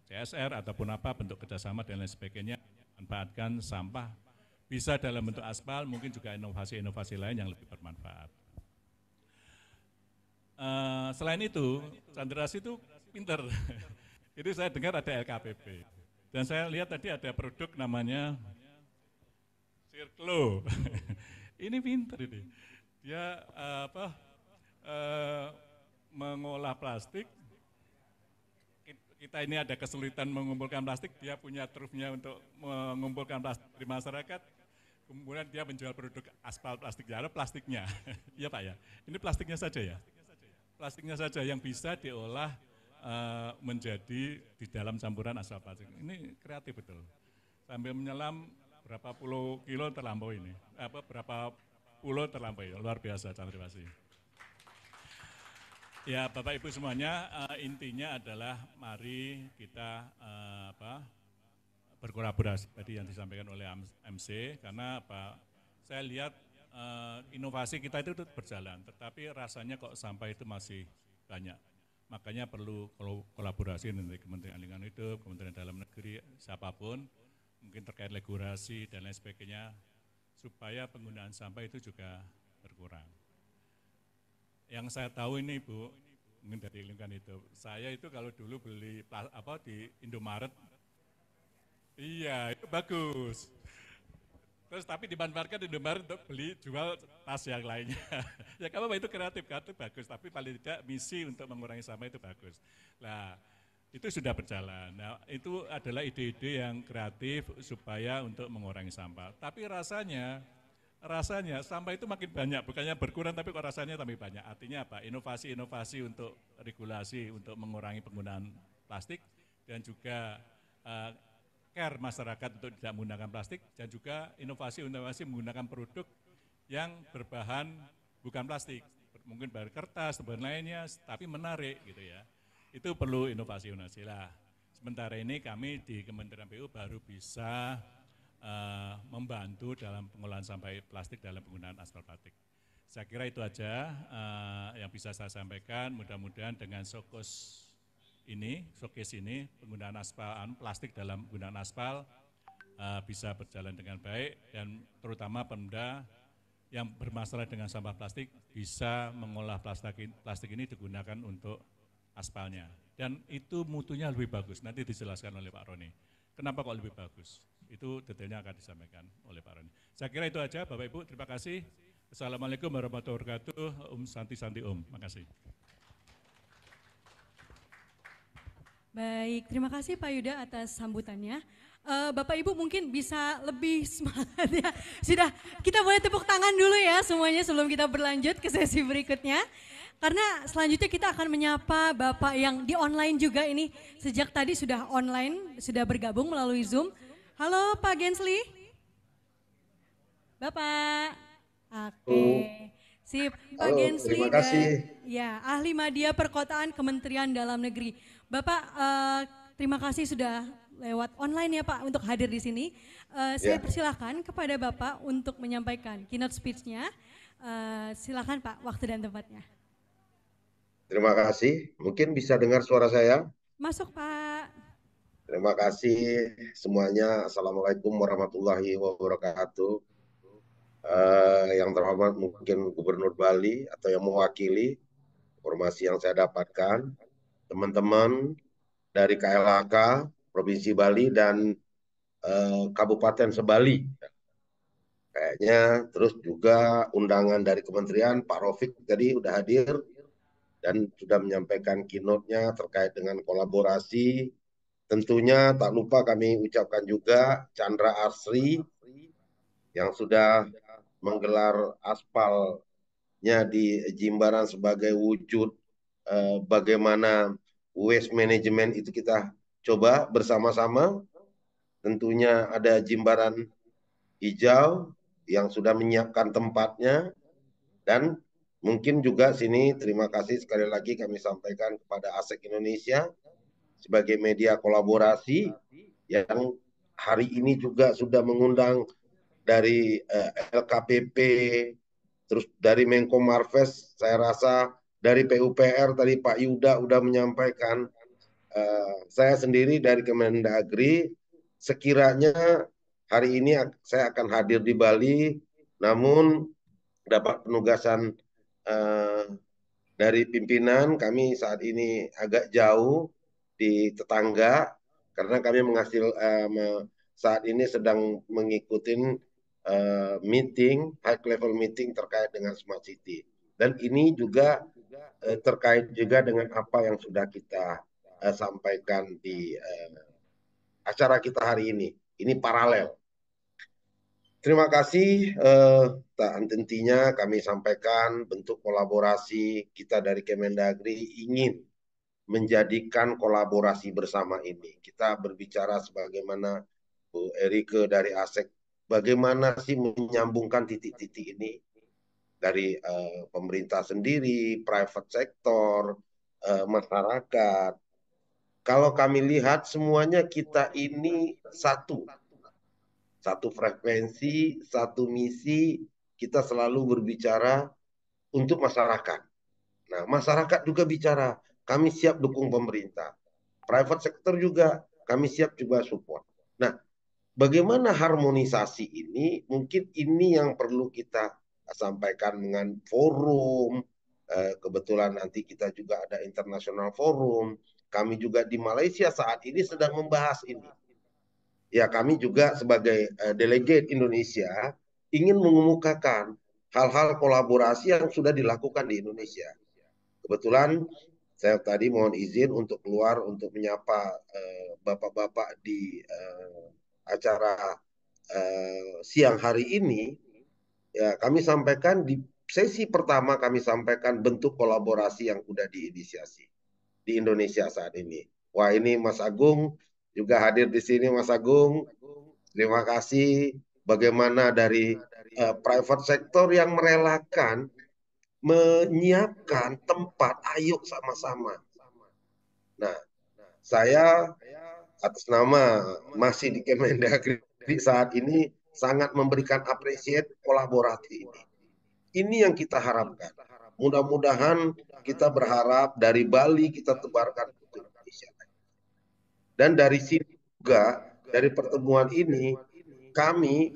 CSR ataupun apa bentuk kerjasama dan lain sebagainya, manfaatkan sampah bisa dalam bentuk aspal, mungkin juga inovasi-inovasi lain yang lebih bermanfaat. Selain itu, Chandra Asri itu pinter. Jadi saya dengar ada LKPP, dan saya lihat tadi ada produk namanya Circlo. Ini pinter ini. Dia mengolah plastik. Kita ini ada kesulitan mengumpulkan plastik, dia punya trufnya untuk mengumpulkan plastik di masyarakat. Kemudian dia menjual produk aspal plastik, ya plastiknya. Iya Pak ya, ini plastiknya saja ya. Plastiknya saja yang bisa diolah menjadi di dalam campuran aspal plastik. Ini kreatif betul. Sambil menyelam berapa puluh kilo terlampau ini, berapa pulau terlampau, luar biasa Chandra Asri. Ya Bapak Ibu semuanya, intinya adalah mari kita berkolaborasi tadi yang disampaikan oleh MC, karena apa? Saya lihat inovasi kita itu berjalan, tetapi rasanya kok sampah itu masih banyak. Makanya perlu kolaborasi dari Kementerian Lingkungan Hidup, Kementerian Dalam Negeri, siapapun, mungkin terkait regulasi dan lain sebagainya, supaya penggunaan sampah itu juga berkurang. Yang saya tahu ini Bu, mungkin dari lingkungan itu, saya itu kalau dulu beli di Indomaret, iya itu bagus. Terus tapi dimanfaatkan Indomaret untuk beli jual tas yang lainnya. Ya kalau itu kreatif, itu bagus, tapi paling tidak misi untuk mengurangi sampah itu bagus. Nah, itu sudah berjalan. Nah, itu adalah ide-ide yang kreatif supaya untuk mengurangi sampah. Tapi rasanya sampah itu makin banyak, bukannya berkurang tapi kok rasanya tambah banyak. Artinya apa? Inovasi-inovasi untuk regulasi untuk mengurangi penggunaan plastik dan juga care masyarakat untuk tidak menggunakan plastik dan juga inovasi-inovasi menggunakan produk yang berbahan bukan plastik, mungkin bahan kertas dan lainnya, tapi menarik gitu ya. Itu perlu inovasi-inovasi lah. Sementara ini kami di Kementerian PU baru bisa membantu dalam pengolahan sampah plastik dalam penggunaan aspal plastik. Saya kira itu aja yang bisa saya sampaikan. Mudah-mudahan dengan showcase ini penggunaan aspal plastik dalam penggunaan aspal bisa berjalan dengan baik dan terutama Pemda yang bermasalah dengan sampah plastik bisa mengolah plastik ini digunakan untuk aspalnya. Dan itu mutunya lebih bagus, nanti dijelaskan oleh Pak Roni. Kenapa kok lebih bagus? Itu detailnya akan disampaikan oleh Pak Roni. Saya kira itu aja Bapak Ibu, terima kasih. Assalamualaikum warahmatullahi wabarakatuh. Santi Terima kasih. Baik, terima kasih Pak Yuda atas sambutannya. Bapak Ibu mungkin bisa lebih semangat ya. Sudah, kita boleh tepuk tangan dulu ya semuanya sebelum kita berlanjut ke sesi berikutnya. Karena selanjutnya kita akan menyapa Bapak yang di online juga ini. Sejak tadi sudah online, sudah bergabung melalui Zoom. Halo Pak Gensli. Bapak. Oke. Sip, Pak Halo, Gensli terima kasih. ya, ahli media perkotaan Kementerian Dalam Negeri. Bapak, terima kasih sudah lewat online ya Pak untuk hadir di sini. Saya persilahkan kepada Bapak untuk menyampaikan keynote speech-nya. Silakan Pak, waktu dan tempatnya. Terima kasih. Mungkin bisa dengar suara saya? Masuk Pak. Terima kasih semuanya. Assalamualaikum warahmatullahi wabarakatuh. Yang terhormat mungkin Gubernur Bali atau yang mewakili informasi yang saya dapatkan, teman-teman dari KLHK Provinsi Bali dan Kabupaten Sebali. Kayaknya terus juga undangan dari Kementerian, Pak Rofik tadi udah hadir dan sudah menyampaikan keynote-nya terkait dengan kolaborasi. Tentunya tak lupa kami ucapkan juga Chandra Asri yang sudah menggelar aspalnya di Jimbaran sebagai wujud bagaimana waste management itu kita coba bersama-sama. Tentunya ada Jimbaran hijau yang sudah menyiapkan tempatnya dan mungkin juga sini terima kasih sekali lagi kami sampaikan kepada ASEC Indonesia sebagai media kolaborasi yang hari ini juga sudah mengundang dari LKPP, terus dari Menko Marves, saya rasa dari PUPR tadi Pak Yuda sudah menyampaikan, saya sendiri dari Kemendagri, sekiranya hari ini saya akan hadir di Bali, namun dapat penugasan dari pimpinan, kami saat ini agak jauh di tetangga karena kami saat ini sedang mengikuti meeting, high level meeting terkait dengan Smart City. Dan ini juga terkait juga dengan apa yang sudah kita sampaikan di acara kita hari ini. Ini paralel. Terima kasih. Tak henti-hentinya kami sampaikan bentuk kolaborasi kita dari Kemendagri ingin menjadikan kolaborasi bersama ini. Kita berbicara sebagaimana Bu Erike dari ASEC, bagaimana sih menyambungkan titik-titik ini dari pemerintah sendiri, private sector, masyarakat. Kalau kami lihat semuanya kita ini satu frekuensi, satu misi, kita selalu berbicara untuk masyarakat. Nah, masyarakat juga bicara, kami siap dukung pemerintah. Private sector juga, kami siap juga support. Nah, bagaimana harmonisasi ini, mungkin ini yang perlu kita sampaikan dengan forum. Kebetulan nanti kita juga ada international forum. Kami juga di Malaysia saat ini sedang membahas ini. Ya, kami juga sebagai delegate Indonesia ingin mengemukakan hal-hal kolaborasi yang sudah dilakukan di Indonesia. Kebetulan saya tadi mohon izin untuk keluar untuk menyapa bapak-bapak di acara siang hari ini. Ya, kami sampaikan di sesi pertama, kami sampaikan bentuk kolaborasi yang sudah diinisiasi di Indonesia saat ini. Wah, ini Mas Agung juga hadir di sini, Mas Agung. Terima kasih. Bagaimana dari private sector yang merelakan menyiapkan tempat, ayo sama-sama. Nah, saya atas nama masih di Kemendagri saat ini sangat memberikan apresiasi kolaborasi ini. Ini yang kita harapkan. Mudah-mudahan kita berharap dari Bali kita tebarkan ke Indonesia. Dan dari sini juga, dari pertemuan ini, kami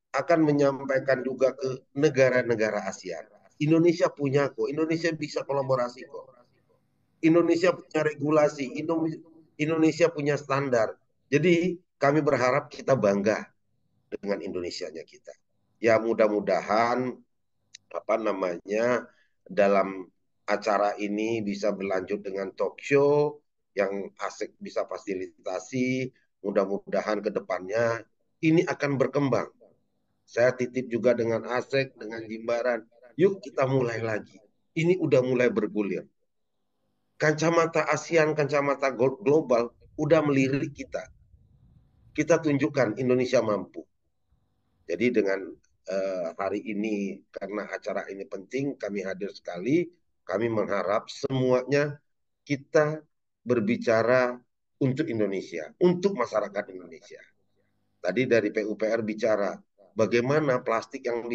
akan menyampaikan juga ke negara-negara ASEAN. Indonesia punya kok, Indonesia bisa kolaborasi kok. Indonesia punya regulasi, Indonesia punya standar. Jadi kami berharap kita bangga dengan Indonesianya kita. Ya mudah-mudahan dalam acara ini bisa berlanjut dengan talk show yang asik bisa fasilitasi. Mudah-mudahan ke depannya ini akan berkembang. Saya titip juga dengan Asek, dengan Jimbaran. Yuk kita mulai lagi. Ini udah mulai bergulir. Kacamata ASEAN, kacamata global udah melirik kita. Kita tunjukkan Indonesia mampu. Jadi dengan hari ini, karena acara ini penting, kami hadir sekali. Kami mengharap semuanya kita berbicara untuk Indonesia, untuk masyarakat Indonesia. Tadi dari PUPR bicara, bagaimana plastik yang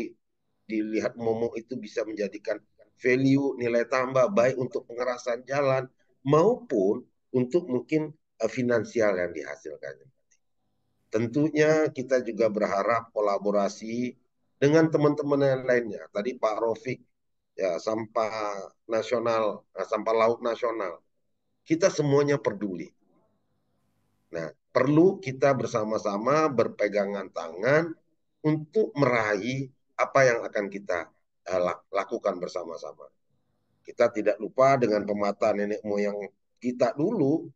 dilihat momok itu bisa menjadikan value, nilai tambah, baik untuk pengerasan jalan, maupun untuk mungkin finansial yang dihasilkannya. Tentunya kita juga berharap kolaborasi dengan teman-teman yang lainnya. Tadi Pak Rofik, ya sampah nasional, sampah laut nasional. Kita semuanya peduli. Nah, perlu kita bersama-sama berpegangan tangan untuk meraih apa yang akan kita lakukan bersama-sama. Kita tidak lupa dengan pematah nenek moyang kita dulu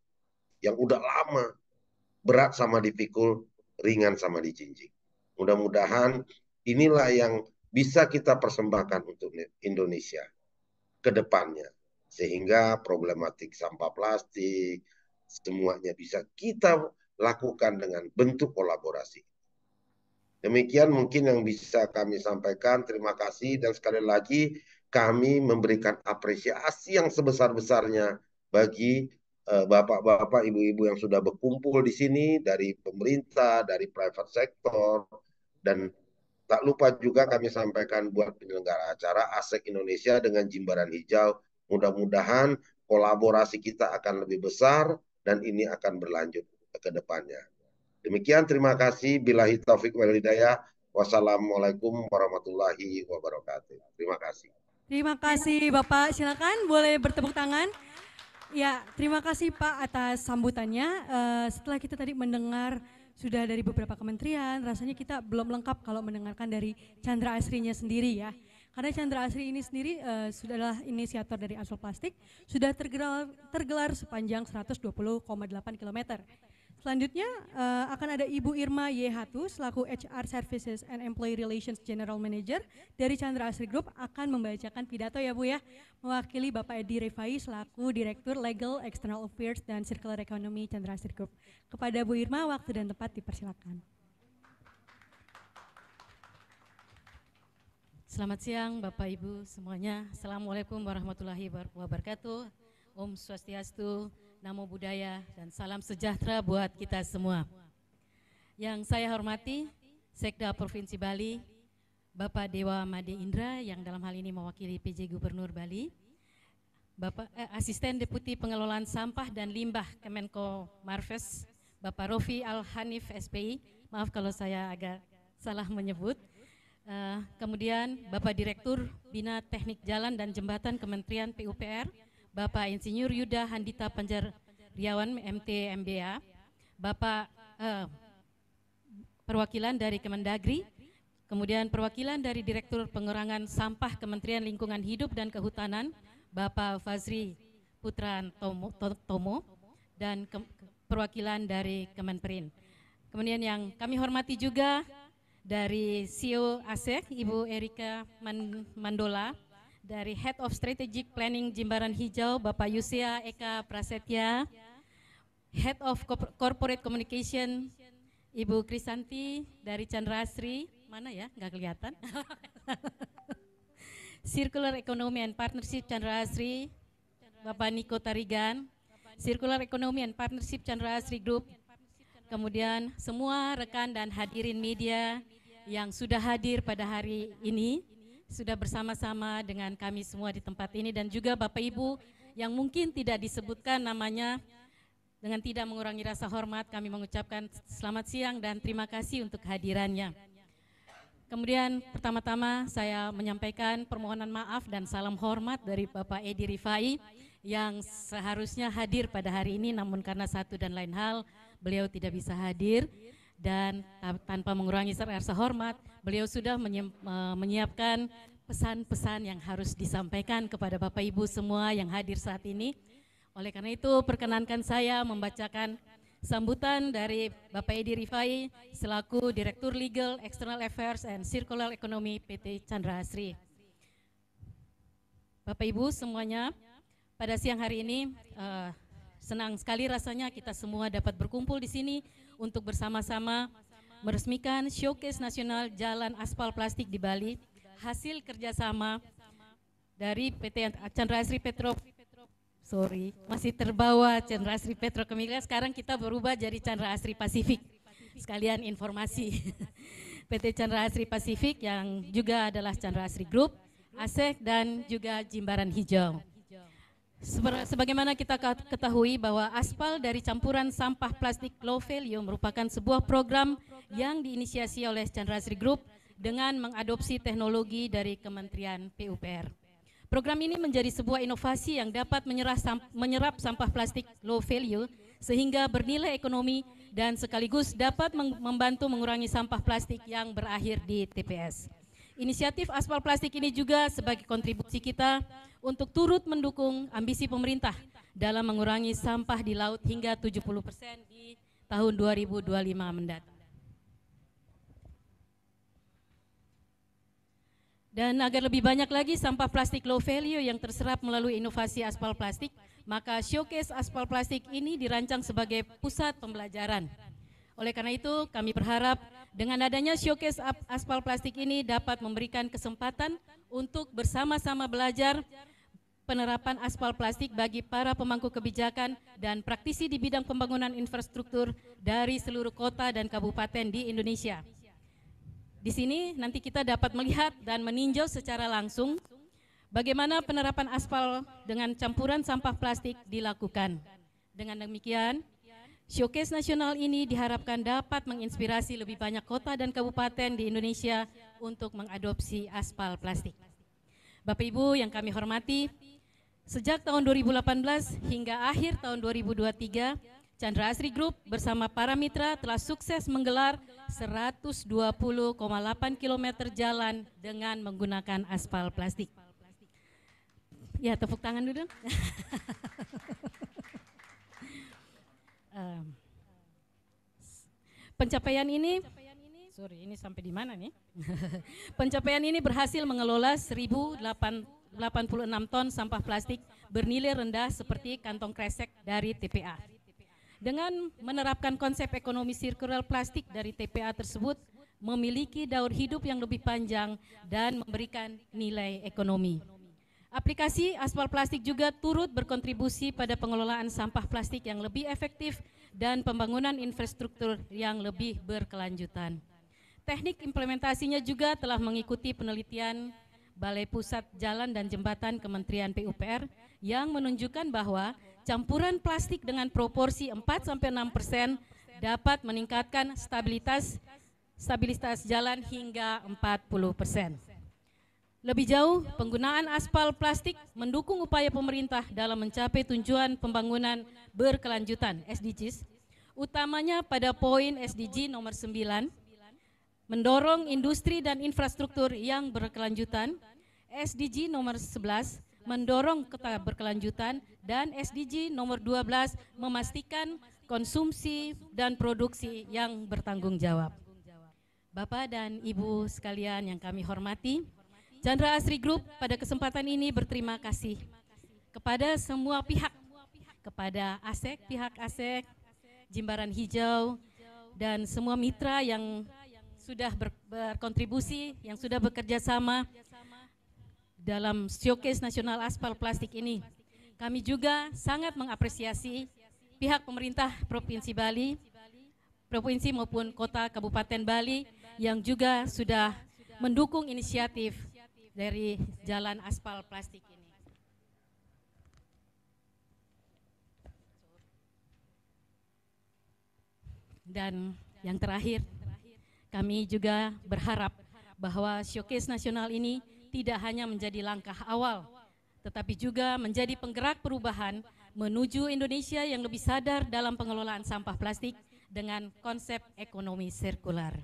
yang udah lama, berat sama dipikul, ringan sama dijinjing. Mudah-mudahan inilah yang bisa kita persembahkan untuk Indonesia ke depannya. Sehingga problematik sampah plastik, semuanya bisa kita lakukan dengan bentuk kolaborasi. Demikian mungkin yang bisa kami sampaikan. Terima kasih dan sekali lagi kami memberikan apresiasi yang sebesar-besarnya bagi bapak-bapak, ibu-ibu yang sudah berkumpul di sini dari pemerintah, dari private sector, dan tak lupa juga kami sampaikan buat penyelenggara acara ASEK Indonesia dengan Jimbaran Hijau. Mudah-mudahan kolaborasi kita akan lebih besar dan ini akan berlanjut ke depannya. Demikian, terima kasih. Billahi taufik wal hidayah. Wassalamualaikum warahmatullahi wabarakatuh. Terima kasih. Terima kasih Bapak, silakan boleh bertepuk tangan. Ya, terima kasih Pak atas sambutannya. Setelah kita tadi mendengar sudah dari beberapa kementerian, rasanya kita belum lengkap kalau mendengarkan dari Chandra Asrinya sendiri ya. Karena Chandra Asri ini sendiri sudahlah inisiator dari Aspal Plastik, sudah tergelar sepanjang 120,8 km. Selanjutnya akan ada Ibu Irma Y. Hatu selaku HR Services and Employee Relations General Manager dari Chandra Asri Group akan membacakan pidato ya Bu ya, mewakili Bapak Edi Rifai selaku Direktur Legal External Affairs dan Circular Economy Chandra Asri Group. Kepada Bu Irma, waktu dan tempat dipersilakan. Selamat siang Bapak Ibu semuanya. Assalamualaikum warahmatullahi wabarakatuh. Om Swastiastu, Namo Buddhaya, dan salam sejahtera buat kita semua. Yang saya hormati Sekda Provinsi Bali, Bapak Dewa Made Indra yang dalam hal ini mewakili PJ Gubernur Bali, Bapak Asisten Deputi Pengelolaan Sampah dan Limbah Kemenko Marves, Bapak Rofi Al-Hanif SPI, Maaf kalau saya agak salah menyebut. Kemudian Bapak Direktur Bina Teknik Jalan dan Jembatan Kementerian PUPR, Bapak Insinyur Yuda Handita Panjariawan MT MBA, Bapak perwakilan dari Kemendagri, kemudian perwakilan dari Direktur Pengurangan Sampah Kementerian Lingkungan Hidup dan Kehutanan, Bapak Fazri Putra Tomo, dan perwakilan dari Kemenperin. Kemudian yang kami hormati juga dari CEO ASEK, Ibu Erika Mandola, dari Head of Strategic Planning Jimbaran Hijau, Bapak Yusia Eka Prasetya, Head of Corporate Communication, Ibu Krisanti dari Chandra Asri, mana ya, nggak kelihatan. Circular Economy and Partnership Chandra Asri, Bapak Niko Tarigan, Circular Economy and Partnership Chandra Asri Group, kemudian semua rekan dan hadirin media yang sudah hadir pada hari ini, sudah bersama-sama dengan kami semua di tempat ini, dan juga Bapak Ibu yang mungkin tidak disebutkan namanya, dengan tidak mengurangi rasa hormat kami mengucapkan selamat siang dan terima kasih untuk kehadirannya. Kemudian pertama-tama saya menyampaikan permohonan maaf dan salam hormat dari Bapak Edi Rifai yang seharusnya hadir pada hari ini, namun karena satu dan lain hal beliau tidak bisa hadir, dan tanpa mengurangi rasa hormat beliau sudah menyiapkan pesan-pesan yang harus disampaikan kepada Bapak Ibu semua yang hadir saat ini. Oleh karena itu perkenankan saya membacakan sambutan dari Bapak Edi Rifai selaku Direktur Legal, External Affairs and Circular Economy PT Chandra Asri. Bapak Ibu semuanya, pada siang hari ini senang sekali rasanya kita semua dapat berkumpul di sini untuk bersama-sama meresmikan Showcase Nasional Jalan Aspal Plastik di Bali, hasil kerjasama dari PT Chandra Asri masih terbawa Chandra Asri Petrokemilia, sekarang kita berubah jadi Chandra Asri Pasifik. Sekalian informasi, PT Chandra Asri Pasifik yang juga adalah Chandra Asri Group, ASEK dan juga Jimbaran Hijau. Sebagaimana kita ketahui bahwa aspal dari campuran sampah plastik low value merupakan sebuah program yang diinisiasi oleh Chandra Asri Group dengan mengadopsi teknologi dari Kementerian PUPR. Program ini menjadi sebuah inovasi yang dapat menyerap sampah plastik low value sehingga bernilai ekonomi dan sekaligus dapat membantu mengurangi sampah plastik yang berakhir di TPS. Inisiatif aspal plastik ini juga sebagai kontribusi kita untuk turut mendukung ambisi pemerintah dalam mengurangi sampah di laut hingga 70% di tahun 2025 mendatang. Dan agar lebih banyak lagi sampah plastik low value yang terserap melalui inovasi aspal plastik, maka Showcase Aspal Plastik ini dirancang sebagai pusat pembelajaran. Oleh karena itu, kami berharap dengan adanya Showcase Aspal Plastik ini dapat memberikan kesempatan untuk bersama-sama belajar penerapan aspal plastik bagi para pemangku kebijakan dan praktisi di bidang pembangunan infrastruktur dari seluruh kota dan kabupaten di Indonesia. Di sini nanti kita dapat melihat dan meninjau secara langsung bagaimana penerapan aspal dengan campuran sampah plastik dilakukan. Dengan demikian, Showcase Nasional ini diharapkan dapat menginspirasi lebih banyak kota dan kabupaten di Indonesia untuk mengadopsi aspal plastik. Bapak Ibu yang kami hormati, sejak tahun 2018 hingga akhir tahun 2023, Chandra Asri Group bersama para mitra telah sukses menggelar 120,8 km jalan dengan menggunakan aspal plastik. Ya, tepuk tangan dulu. Pencapaian ini, ini sampai di mana nih? Pencapaian ini berhasil mengelola 1.086 ton sampah plastik bernilai rendah seperti kantong kresek dari TPA. Dengan menerapkan konsep ekonomi sirkular plastik dari TPA tersebut memiliki daur hidup yang lebih panjang dan memberikan nilai ekonomi. Aplikasi aspal plastik juga turut berkontribusi pada pengelolaan sampah plastik yang lebih efektif dan pembangunan infrastruktur yang lebih berkelanjutan. Teknik implementasinya juga telah mengikuti penelitian Balai Pusat Jalan dan Jembatan Kementerian PUPR yang menunjukkan bahwa campuran plastik dengan proporsi 4-6% dapat meningkatkan stabilitas jalan hingga 40%. Lebih jauh, penggunaan aspal plastik mendukung upaya pemerintah dalam mencapai tujuan pembangunan berkelanjutan (SDGs), utamanya pada poin SDG nomor 9, mendorong industri dan infrastruktur yang berkelanjutan, SDG nomor 11, mendorong keberkelanjutan, dan SDG nomor 12, memastikan konsumsi dan produksi yang bertanggung jawab. Bapak dan Ibu sekalian yang kami hormati, Chandra Asri Group pada kesempatan ini berterima kasih kepada semua pihak, kepada ASEK, pihak ASEK, Jimbaran Hijau, dan semua mitra yang sudah berkontribusi, yang sudah bekerja sama dalam Showcase Nasional Aspal Plastik ini. Kami juga sangat mengapresiasi pihak pemerintah Provinsi Bali, Provinsi maupun Kota Kabupaten Bali yang juga sudah mendukung inisiatif dari jalan aspal plastik ini. Dan yang terakhir, kami juga berharap bahwa Showcase Nasional ini tidak hanya menjadi langkah awal, tetapi juga menjadi penggerak perubahan menuju Indonesia yang lebih sadar dalam pengelolaan sampah plastik dengan konsep ekonomi sirkular.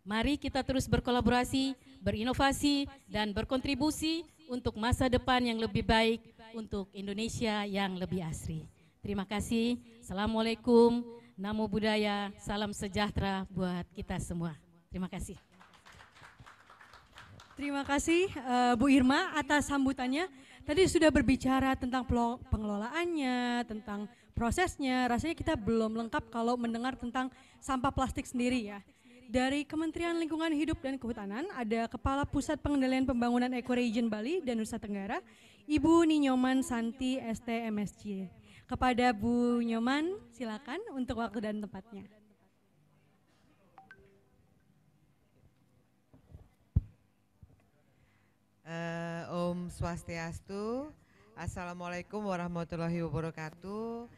Mari kita terus berkolaborasi, berinovasi, dan berkontribusi untuk masa depan yang lebih baik untuk Indonesia yang lebih asri. Terima kasih. Assalamualaikum, Namo Buddhaya, salam sejahtera buat kita semua. Terima kasih. Terima kasih Bu Irma atas sambutannya. Tadi sudah berbicara tentang pengelolaannya, tentang prosesnya. Rasanya kita belum lengkap kalau mendengar tentang sampah plastik sendiri ya. Dari Kementerian Lingkungan Hidup dan Kehutanan ada Kepala Pusat Pengendalian Pembangunan Ecoregion Bali dan Nusa Tenggara, Ibu Ninyoman Santi ST MSc. Kepada Bu Nyoman, silakan untuk waktu dan tempatnya. Om Swastiastu, Assalamualaikum warahmatullahi wabarakatuh.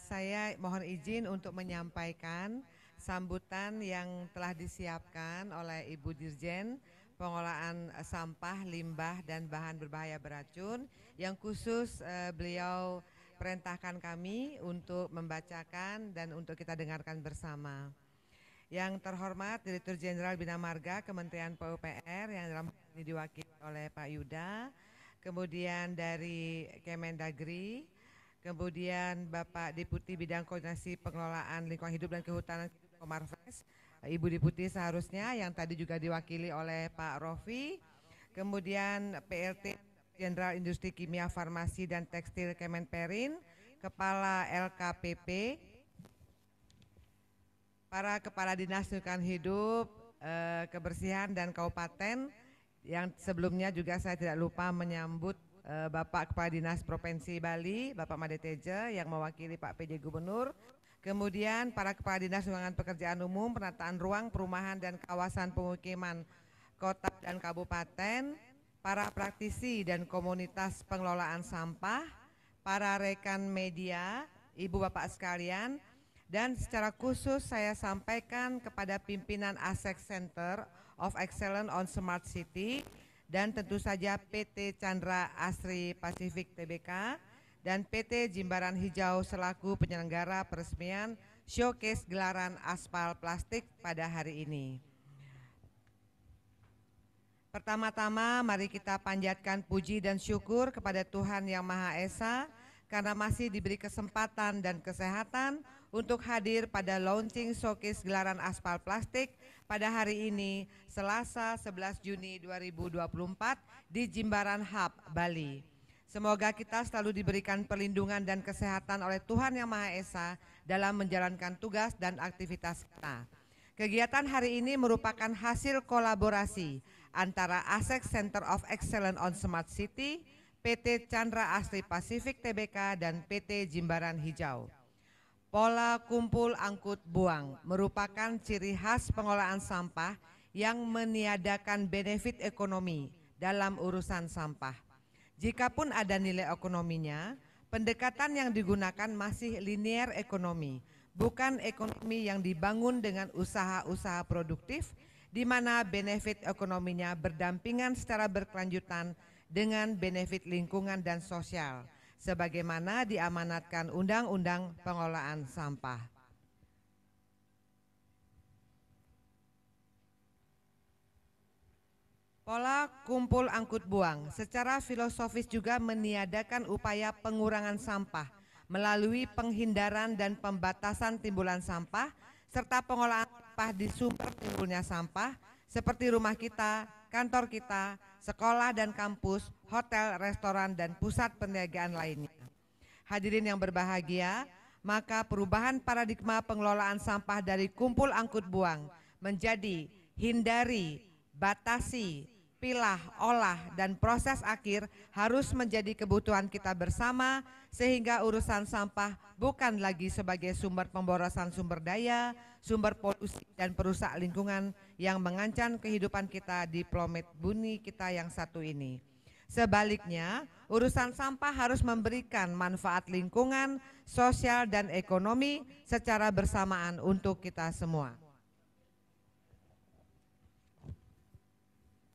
Saya mohon izin untuk menyampaikan sambutan yang telah disiapkan oleh Ibu Dirjen Pengolahan Sampah, Limbah, dan Bahan Berbahaya Beracun yang khusus beliau perintahkan kami untuk membacakan dan untuk kita dengarkan bersama. Yang terhormat Direktur Jenderal Bina Marga Kementerian PUPR yang dalam hal ini diwakili oleh Pak Yuda, kemudian dari Kemendagri, kemudian Bapak Deputi Bidang Koordinasi Pengelolaan Lingkungan Hidup dan Kehutanan Komarves, Ibu Deputi seharusnya yang tadi juga diwakili oleh Pak Rofi, kemudian PLT Jenderal Industri Kimia Farmasi dan Tekstil Kemenperin, Kepala LKPP, para Kepala Dinas Lingkungan Hidup, Kebersihan dan Kabupaten, yang sebelumnya juga saya tidak lupa menyambut Bapak Kepala Dinas Provinsi Bali, Bapak Made Teja yang mewakili Pak PJ Gubernur, kemudian para Kepala Dinas Lingkungan Pekerjaan Umum, Penataan Ruang, Perumahan dan Kawasan Pemukiman Kota dan Kabupaten, para praktisi dan komunitas pengelolaan sampah, para rekan media, Ibu Bapak sekalian, dan secara khusus saya sampaikan kepada pimpinan ASEK Center of Excellence on Smart City dan tentu saja PT Chandra Asri Pacific Tbk dan PT Jimbaran Hijau selaku penyelenggara peresmian Showcase Gelaran Aspal Plastik pada hari ini. Pertama-tama mari kita panjatkan puji dan syukur kepada Tuhan Yang Maha Esa karena masih diberi kesempatan dan kesehatan untuk hadir pada launching Showcase Gelaran Aspal Plastik pada hari ini, Selasa 11 Juni 2024 di Jimbaran Hub, Bali. Semoga kita selalu diberikan perlindungan dan kesehatan oleh Tuhan Yang Maha Esa dalam menjalankan tugas dan aktivitas kita. Kegiatan hari ini merupakan hasil kolaborasi antara ASEK Center of Excellence on Smart City, PT Chandra Asri Pacific Tbk, dan PT Jimbaran Hijau. Pola kumpul angkut buang merupakan ciri khas pengolahan sampah yang meniadakan benefit ekonomi dalam urusan sampah. Jikapun ada nilai ekonominya, pendekatan yang digunakan masih linear ekonomi, bukan ekonomi yang dibangun dengan usaha-usaha produktif di mana benefit ekonominya berdampingan secara berkelanjutan dengan benefit lingkungan dan sosial, sebagaimana diamanatkan Undang-Undang Pengelolaan Sampah. Pola kumpul angkut buang secara filosofis juga meniadakan upaya pengurangan sampah melalui penghindaran dan pembatasan timbulan sampah serta pengolahan sampah di sumber timbulnya sampah seperti rumah kita, kantor kita, sekolah dan kampus, hotel, restoran, dan pusat perniagaan lainnya. Hadirin yang berbahagia, maka perubahan paradigma pengelolaan sampah dari kumpul angkut buang menjadi hindari, batasi, pilah, olah, dan proses akhir harus menjadi kebutuhan kita bersama sehingga urusan sampah bukan lagi sebagai sumber pemborosan sumber daya, sumber polusi dan perusak lingkungan yang mengancam kehidupan kita di planet bumi kita yang satu ini. Sebaliknya, urusan sampah harus memberikan manfaat lingkungan, sosial, dan ekonomi secara bersamaan untuk kita semua.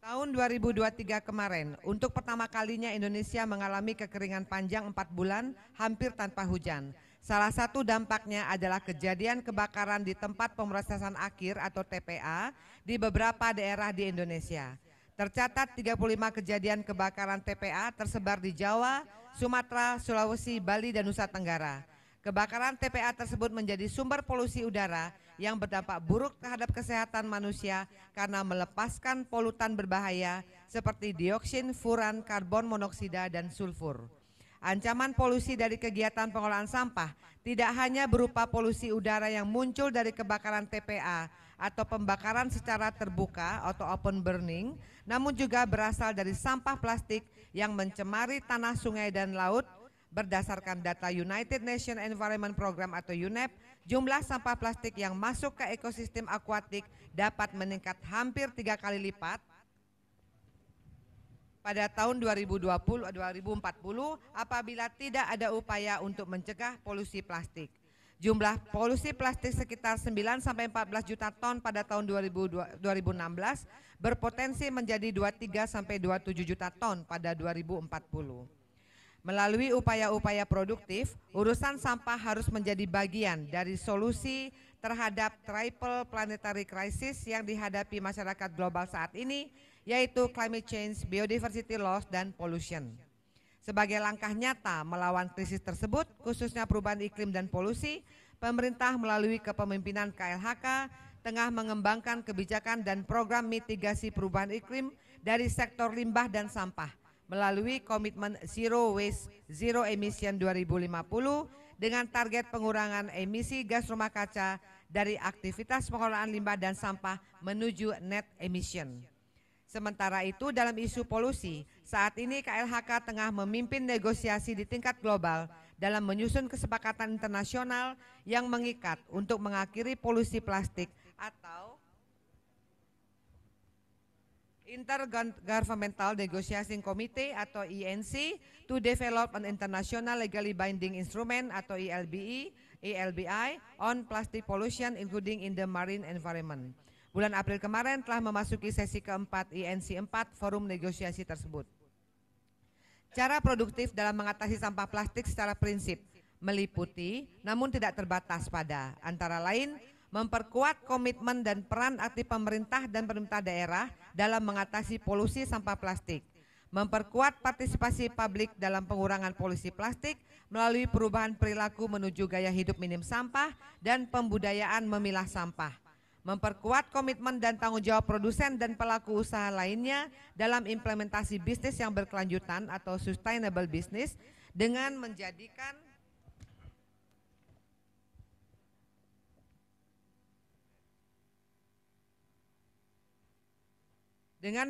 Tahun 2023 kemarin, untuk pertama kalinya Indonesia mengalami kekeringan panjang 4 bulan hampir tanpa hujan. Salah satu dampaknya adalah kejadian kebakaran di tempat pemrosesan akhir atau TPA di beberapa daerah di Indonesia. Tercatat 35 kejadian kebakaran TPA tersebar di Jawa, Sumatera, Sulawesi, Bali, dan Nusa Tenggara. Kebakaran TPA tersebut menjadi sumber polusi udara yang berdampak buruk terhadap kesehatan manusia karena melepaskan polutan berbahaya seperti dioksin, furan, karbon monoksida, dan sulfur. Ancaman polusi dari kegiatan pengolahan sampah tidak hanya berupa polusi udara yang muncul dari kebakaran TPA atau pembakaran secara terbuka atau open burning, namun juga berasal dari sampah plastik yang mencemari tanah, sungai, dan laut. Berdasarkan data United Nations Environment Program atau UNEP, jumlah sampah plastik yang masuk ke ekosistem akuatik dapat meningkat hampir 3 kali lipat pada tahun 2040 apabila tidak ada upaya untuk mencegah polusi plastik. Jumlah polusi plastik sekitar 9-14 juta ton pada tahun 2016 berpotensi menjadi 23-27 juta ton pada 2040. Melalui upaya-upaya produktif, urusan sampah harus menjadi bagian dari solusi terhadap triple planetary crisis yang dihadapi masyarakat global saat ini, yaitu climate change, biodiversity loss, dan pollution. Sebagai langkah nyata melawan krisis tersebut, khususnya perubahan iklim dan polusi, pemerintah melalui kepemimpinan KLHK tengah mengembangkan kebijakan dan program mitigasi perubahan iklim dari sektor limbah dan sampah melalui komitmen Zero Waste, Zero Emission 2050 dengan target pengurangan emisi gas rumah kaca dari aktivitas pengelolaan limbah dan sampah menuju net emission. Sementara itu dalam isu polusi, saat ini KLHK tengah memimpin negosiasi di tingkat global dalam menyusun kesepakatan internasional yang mengikat untuk mengakhiri polusi plastik atau Intergovernmental Negotiating Committee atau INC to develop an international legally binding instrument atau ELBI on plastic pollution including in the marine environment. Bulan April kemarin telah memasuki sesi keempat INC 4 forum negosiasi tersebut. Cara produktif dalam mengatasi sampah plastik secara prinsip meliputi namun tidak terbatas pada antara lain memperkuat komitmen dan peran aktif pemerintah dan pemerintah daerah dalam mengatasi polusi sampah plastik, memperkuat partisipasi publik dalam pengurangan polusi plastik melalui perubahan perilaku menuju gaya hidup minim sampah dan pembudayaan memilah sampah, memperkuat komitmen dan tanggung jawab produsen dan pelaku usaha lainnya dalam implementasi bisnis yang berkelanjutan atau sustainable business dengan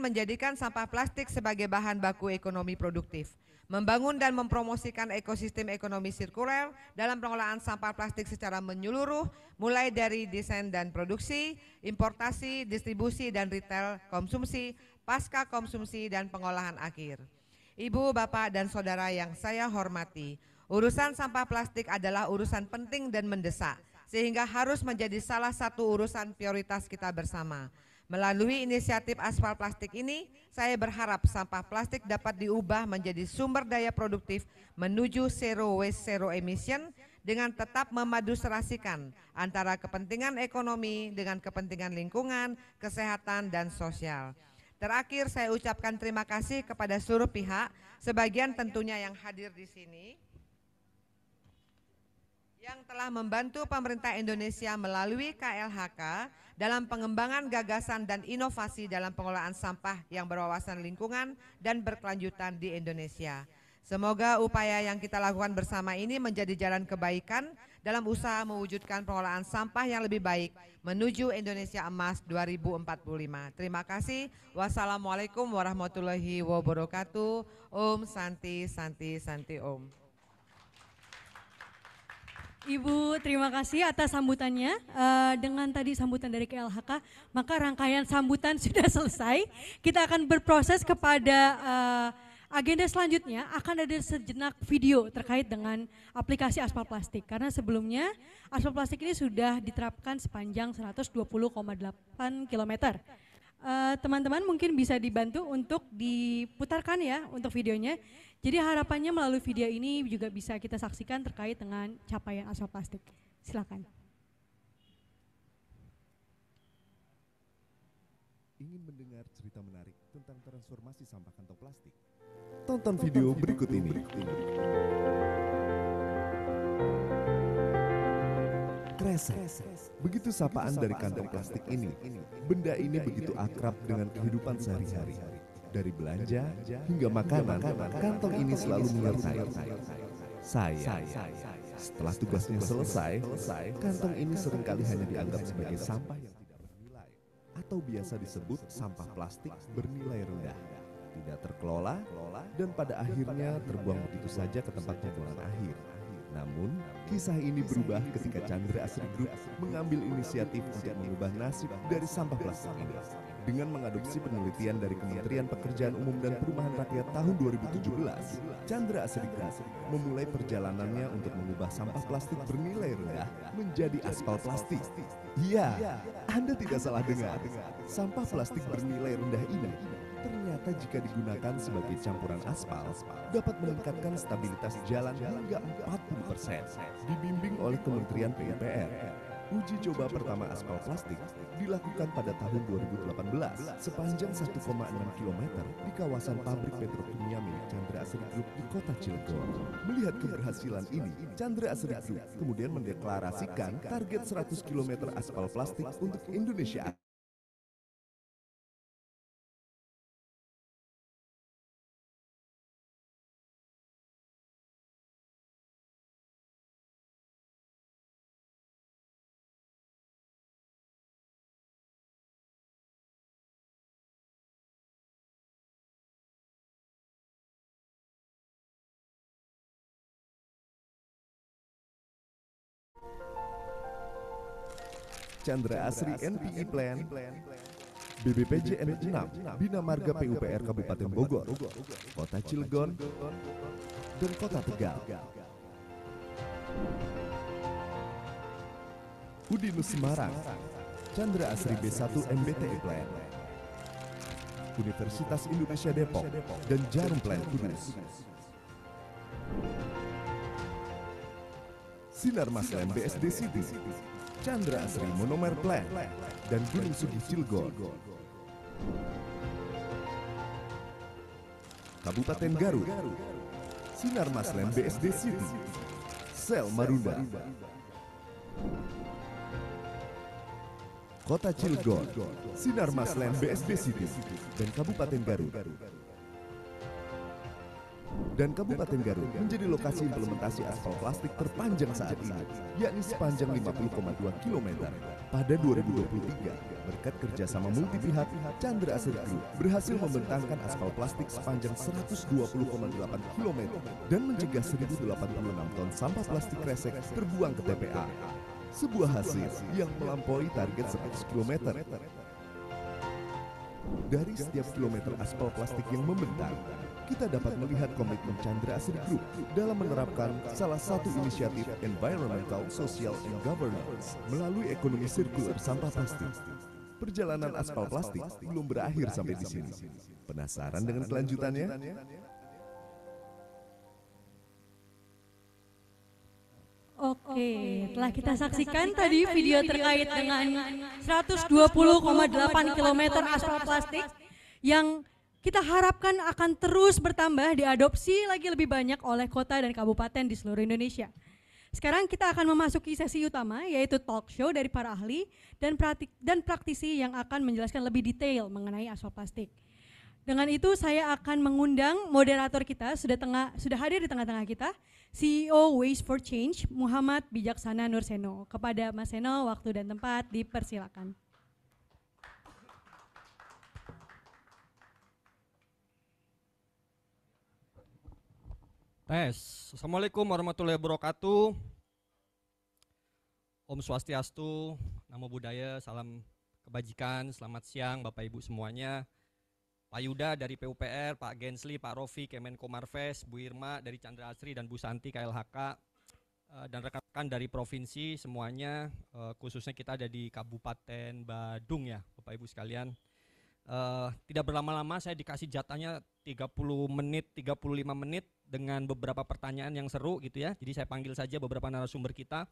menjadikan sampah plastik sebagai bahan baku ekonomi produktif, membangun dan mempromosikan ekosistem ekonomi sirkuler dalam pengelolaan sampah plastik secara menyeluruh, mulai dari desain dan produksi, importasi, distribusi dan retail, konsumsi, pasca konsumsi dan pengolahan akhir. Ibu, Bapak, dan Saudara yang saya hormati, urusan sampah plastik adalah urusan penting dan mendesak. sehingga harus menjadi salah satu urusan prioritas kita bersama. Melalui inisiatif aspal plastik ini, saya berharap sampah plastik dapat diubah menjadi sumber daya produktif menuju zero waste, zero emission dengan tetap memaduserasikan antara kepentingan ekonomi dengan kepentingan lingkungan, kesehatan, dan sosial. Terakhir, saya ucapkan terima kasih kepada seluruh pihak, sebagian tentunya yang hadir di sini, yang telah membantu pemerintah Indonesia melalui KLHK dalam pengembangan gagasan dan inovasi dalam pengelolaan sampah yang berwawasan lingkungan dan berkelanjutan di Indonesia. Semoga upaya yang kita lakukan bersama ini menjadi jalan kebaikan dalam usaha mewujudkan pengelolaan sampah yang lebih baik menuju Indonesia Emas 2045. Terima kasih. Wassalamualaikum warahmatullahi wabarakatuh. Om Santi Santi Santi Om. Ibu, terima kasih atas sambutannya. Dengan tadi sambutan dari KLHK, maka rangkaian sambutan sudah selesai. Kita akan berproses kepada agenda selanjutnya. Akan ada sejenak video terkait dengan aplikasi aspal plastik. Karena sebelumnya aspal plastik ini sudah diterapkan sepanjang 120,8 km. Teman-teman mungkin bisa dibantu untuk diputarkan ya untuk videonya. Jadi harapannya melalui video ini juga bisa kita saksikan terkait dengan capaian aspal plastik. Silakan. Ingin mendengar cerita menarik tentang transformasi sampah kantong plastik? Tonton video berikut ini. Kresek. Begitu sapaan dari kantong plastik ini. Benda ini begitu akrab dengan kehidupan sehari-hari. Dari belanja hingga makanan, kantong ini selalu menyertai saya. Setelah tugasnya selesai, kantong ini seringkali hanya dianggap sebagai sampah yang tidak bernilai atau biasa disebut sampah plastik bernilai rendah. Tidak terkelola dan pada akhirnya terbuang begitu saja ke tempat pembuangan akhir. Namun, kisah ini berubah ketika Chandra Asri Group mengambil inisiatif untuk mengubah nasib dari sampah plastik ini. Dengan mengadopsi penelitian dari Kementerian Pekerjaan Umum dan Perumahan Rakyat tahun 2017, Chandra Asri Group memulai perjalanannya untuk mengubah sampah plastik bernilai rendah menjadi aspal plastik. Iya, Anda tidak salah dengar. Sampah plastik bernilai rendah ini ternyata jika digunakan sebagai campuran aspal dapat meningkatkan stabilitas jalan hingga 40%. Dibimbing oleh Kementerian PUPR, uji coba pertama aspal plastik dilakukan pada tahun 2018 sepanjang 1,6 km di kawasan pabrik petrokimia milik Chandra Asri Group di kota Cilegon. Melihat keberhasilan ini, Chandra Asri Group kemudian mendeklarasikan target 100 km aspal plastik untuk Indonesia. Chandra Asri NPI Plan, BBPJN 6, Bina Marga PUPR Kabupaten Bogor, Kota Cilegon, dan Kota Tegal. Udinus Semarang, Chandra Asri B1 MBTI Plan, Universitas Indonesia Depok, dan Jarum Plan Kudus. Sinar Maslen BSD City, Chandra Asri Monomer Plan, dan Gunung Sugi Cilegon. Kabupaten Garut, Sinar Maslen BSD City, Sel Marunda. Kota Cilegon, Sinar Maslen BSD City, dan Kabupaten Garut. Dan Kabupaten Garut menjadi lokasi implementasi aspal plastik terpanjang saat ini, yakni sepanjang 50,2 km. Pada 2023, berkat kerjasama multipihak, Chandra Asri Group berhasil membentangkan aspal plastik sepanjang 120,8 km dan mencegah 1.086 ton sampah plastik kresek terbuang ke TPA. Sebuah hasil yang melampaui target 100 km. Dari setiap kilometer aspal plastik yang membentang, kita dapat melihat komitmen Chandra Asri Group dalam menerapkan salah satu inisiatif environmental, social, and governance melalui ekonomi sirkular sampah plastik. Perjalanan aspal plastik belum berakhir sampai di sini. Penasaran dengan kelanjutannya? Oke, telah kita saksikan tadi video terkait dengan 120,8 km aspal plastik yang kita harapkan akan terus bertambah, diadopsi lagi lebih banyak oleh kota dan kabupaten di seluruh Indonesia. Sekarang kita akan memasuki sesi utama, yaitu talk show dari para ahli dan praktisi yang akan menjelaskan lebih detail mengenai aspal plastik. Dengan itu saya akan mengundang moderator kita, sudah hadir di tengah-tengah kita, CEO Waste for Change, Muhammad Bijaksana Nurseno. Kepada Mas Seno, waktu dan tempat dipersilakan. Tes. Assalamualaikum warahmatullahi wabarakatuh. Om Swastiastu, Namo Buddhaya, salam kebajikan, selamat siang Bapak Ibu semuanya. Pak Yuda dari PUPR, Pak Gensli, Pak Rofi, Kemenko Marves, Bu Irma dari Chandra Asri dan Bu Santi KLHK, dan rekan-rekan dari provinsi semuanya, khususnya kita ada di Kabupaten Badung ya Bapak Ibu sekalian. Tidak berlama-lama, saya dikasih jatahnya 30 menit, 35 menit dengan beberapa pertanyaan yang seru gitu ya. Jadi saya panggil saja beberapa narasumber kita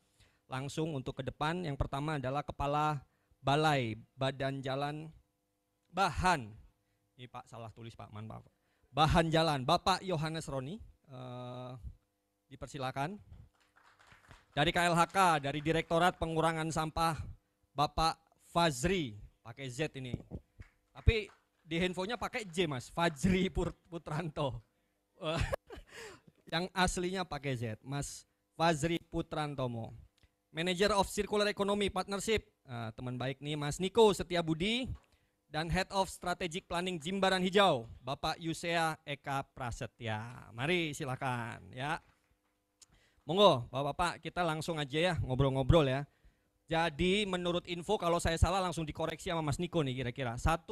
langsung untuk ke depan. Yang pertama adalah Kepala Balai Badan Jalan Bahan. Ini Pak salah tulis Pak, maaf. Bahan Jalan, Bapak Yohanes Roni, dipersilakan. Dari KLHK, dari Direktorat Pengurangan Sampah, Bapak Fazri, pakai Z ini. Tapi di handphonenya pakai J Mas, Fajri Putranto. Yang aslinya pakai Z, Mas Fazri Putrantomo. Manager of Circular Economy Partnership, teman baik nih Mas Niko Setiabudi. Dan Head of Strategic Planning Jimbaran Hijau, Bapak Yusea Eka Prasetya. Mari silakan ya. Monggo Bapak-bapak, kita langsung aja ya ngobrol-ngobrol ya. Jadi menurut info kalau saya salah langsung dikoreksi sama Mas Niko nih kira-kira. 1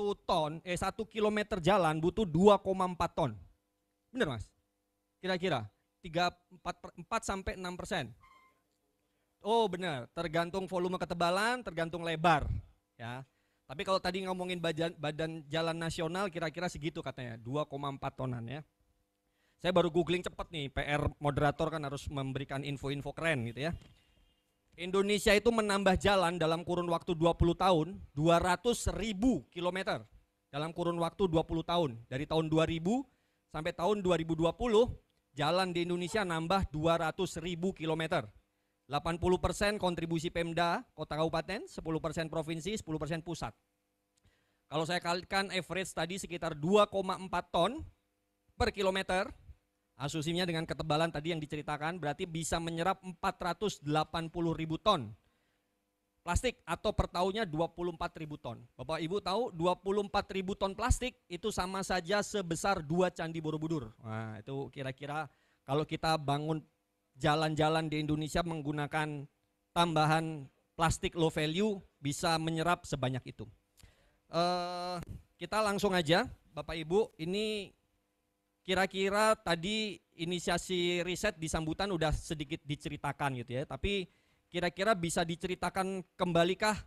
kilometer jalan butuh 2,4 ton. Bener Mas? Kira-kira 4 sampai 6%. Oh benar, tergantung volume ketebalan, tergantung lebar ya. Tapi kalau tadi ngomongin badan jalan nasional kira-kira segitu katanya, 2,4 tonan ya. Saya baru googling cepet nih, PR moderator kan harus memberikan info-info keren gitu ya. Indonesia itu menambah jalan dalam kurun waktu 20 tahun, 200.000 kilometer. Dalam kurun waktu 20 tahun, dari tahun 2000 sampai tahun 2020, jalan di Indonesia nambah 200.000 kilometer. 80% kontribusi Pemda, kota kabupaten, 10% provinsi, 10% pusat. Kalau saya kalikan average tadi sekitar 2,4 ton per kilometer, asumsinya dengan ketebalan tadi yang diceritakan, berarti bisa menyerap 480.000 ton plastik atau per tahunnya 24.000 ton. Bapak Ibu tahu 24.000 ton plastik itu sama saja sebesar 2 Candi Borobudur. Nah itu kira-kira kalau kita bangun jalan-jalan di Indonesia menggunakan tambahan plastik low value bisa menyerap sebanyak itu. Kita langsung aja Bapak Ibu, ini kira-kira tadi inisiasi riset di sambutan udah sedikit diceritakan gitu ya, tapi kira-kira bisa diceritakan kembalikah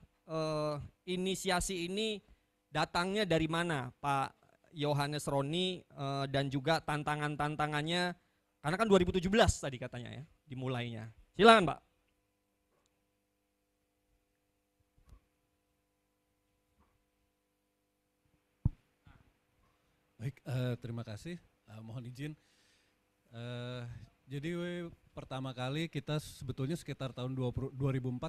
inisiasi ini datangnya dari mana Pak Yohanes Roni dan juga tantangan-tantangannya. Karena kan 2017 tadi katanya ya, dimulainya. Silakan Pak. Baik, terima kasih. Mohon izin. Jadi pertama kali kita sebetulnya sekitar tahun 2004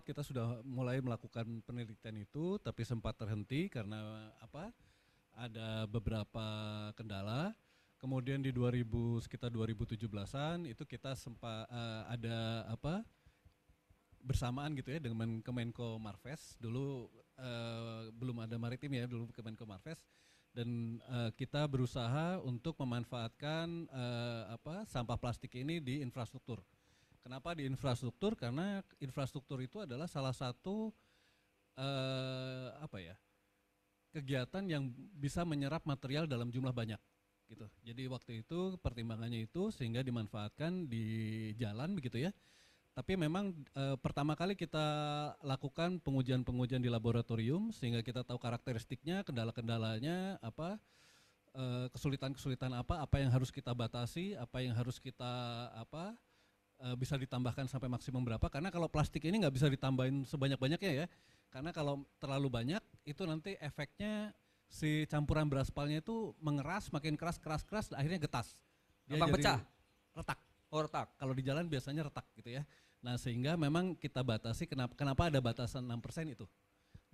kita sudah mulai melakukan penelitian itu, tapi sempat terhenti karena apa? Ada beberapa kendala. Kemudian di sekitar 2017-an itu kita sempat ada apa bersamaan gitu ya dengan Kemenko Marves. Dulu belum ada maritim ya, dulu Kemenko Marves, dan kita berusaha untuk memanfaatkan sampah plastik ini di infrastruktur. Kenapa di infrastruktur? Karena infrastruktur itu adalah salah satu kegiatan yang bisa menyerap material dalam jumlah banyak gitu. Jadi waktu itu pertimbangannya itu sehingga dimanfaatkan di jalan begitu ya. Tapi memang pertama kali kita lakukan pengujian-pengujian di laboratorium sehingga kita tahu karakteristiknya, kendala-kendalanya apa, kesulitan-kesulitan apa yang harus kita batasi, apa yang harus kita bisa ditambahkan sampai maksimum berapa. Karena kalau plastik ini nggak bisa ditambahin sebanyak-banyaknya ya. Karena kalau terlalu banyak itu nanti efeknya si campuran beraspalnya itu mengeras, makin keras, akhirnya getas. Dia Abang jadi pecah? Retak. Oh, retak. Kalau di jalan biasanya retak gitu ya. Nah sehingga memang kita batasi, kenapa ada batasan 6% itu.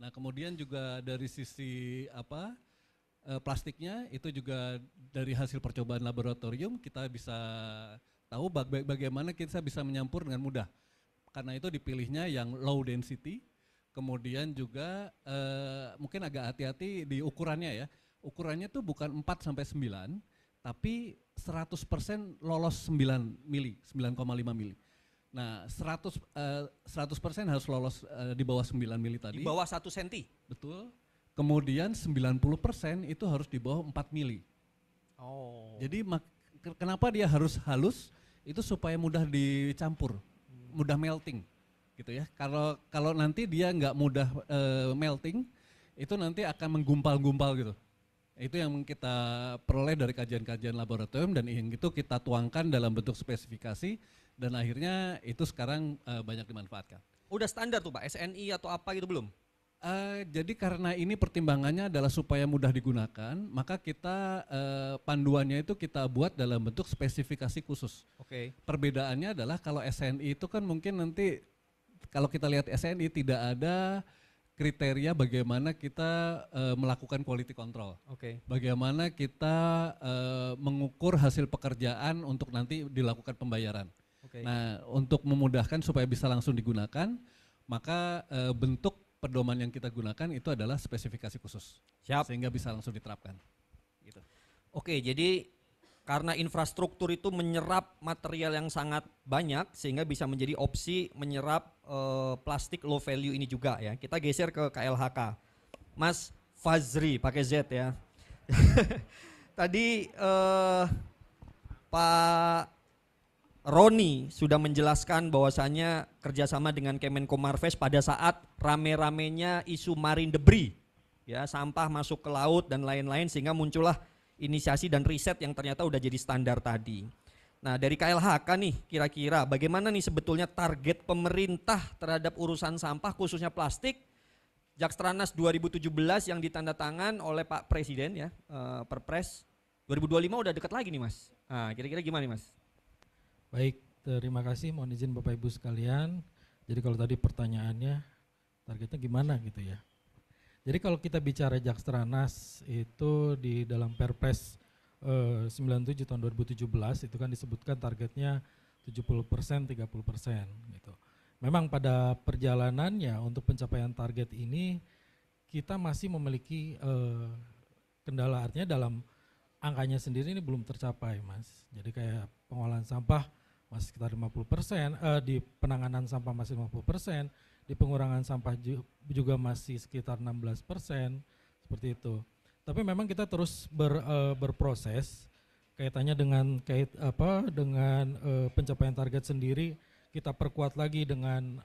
Nah kemudian juga dari sisi plastiknya itu juga dari hasil percobaan laboratorium kita bisa tahu bagaimana kita bisa menyampur dengan mudah. Karena itu dipilihnya yang low density, kemudian juga mungkin agak hati-hati di ukurannya ya. Ukurannya tuh bukan 4 sampai 9, tapi 100% lolos 9 mili, 9,5 mili. Nah 100% harus lolos di bawah 9 mili tadi. Di bawah 1 senti? Betul. Kemudian 90% itu harus di bawah 4 mili. Oh. Jadi kenapa dia harus halus? Itu supaya mudah dicampur, mudah melting gitu ya. Kalau nanti dia nggak mudah melting, itu nanti akan menggumpal-gumpal gitu. Itu yang kita peroleh dari kajian-kajian laboratorium dan itu kita tuangkan dalam bentuk spesifikasi dan akhirnya itu sekarang banyak dimanfaatkan. Udah standar tuh Pak, SNI atau apa gitu belum? Jadi karena ini pertimbangannya adalah supaya mudah digunakan, maka kita panduannya itu kita buat dalam bentuk spesifikasi khusus. Oke. Perbedaannya adalah kalau SNI itu kan mungkin nanti kalau kita lihat SNI tidak ada kriteria bagaimana kita melakukan quality control. Oke. Bagaimana kita mengukur hasil pekerjaan untuk nanti dilakukan pembayaran. Oke. Nah, untuk memudahkan supaya bisa langsung digunakan, maka bentuk pedoman yang kita gunakan itu adalah spesifikasi khusus. Siap. Sehingga bisa langsung diterapkan. Gitu. Oke, jadi karena infrastruktur itu menyerap material yang sangat banyak sehingga bisa menjadi opsi menyerap plastik low value ini juga ya. Kita geser ke KLHK. Mas Fazri pakai Z ya. Tadi Pak Roni sudah menjelaskan bahwasannya kerjasama dengan Kemenko Marves pada saat rame-ramenya isu marine debris, ya sampah masuk ke laut dan lain-lain sehingga muncullah inisiasi dan riset yang ternyata udah jadi standar tadi. Nah dari KLHK nih kira-kira bagaimana nih sebetulnya target pemerintah terhadap urusan sampah khususnya plastik Jakstranas 2017 yang ditandatangan oleh Pak Presiden ya, Perpres 2025 udah dekat lagi nih Mas. Nah kira-kira gimana nih Mas? Baik, terima kasih. Mohon izin Bapak Ibu sekalian. Jadi kalau tadi pertanyaannya targetnya gimana gitu ya. Jadi kalau kita bicara Jakstranas itu di dalam Perpres 97 tahun 2017 itu kan disebutkan targetnya 70%, 30% gitu. Memang pada perjalanannya untuk pencapaian target ini kita masih memiliki kendala, artinya dalam angkanya sendiri ini belum tercapai Mas. Jadi kayak pengolahan sampah masih sekitar 50%, di penanganan sampah masih 50%, di pengurangan sampah juga masih sekitar 16%, seperti itu. Tapi memang kita terus berproses kaitannya dengan pencapaian target sendiri, kita perkuat lagi dengan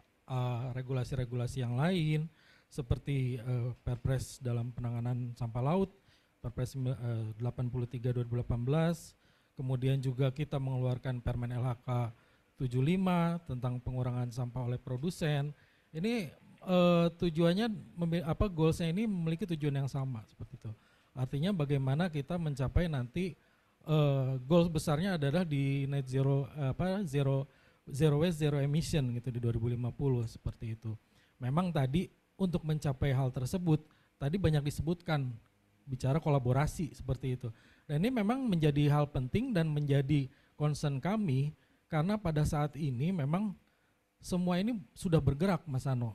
regulasi-regulasi yang lain seperti Perpres dalam penanganan sampah laut, Perpres 83 2018, kemudian juga kita mengeluarkan Permen LHK 75 tentang pengurangan sampah oleh produsen. Ini tujuannya goalsnya ini memiliki tujuan yang sama seperti itu. Artinya bagaimana kita mencapai nanti goal besarnya adalah di net zero zero waste zero emission gitu di 2050 seperti itu. Memang tadi untuk mencapai hal tersebut tadi banyak disebutkan bicara kolaborasi seperti itu. Dan ini memang menjadi hal penting dan menjadi concern kami karena pada saat ini memang semua ini sudah bergerak Mas Ano.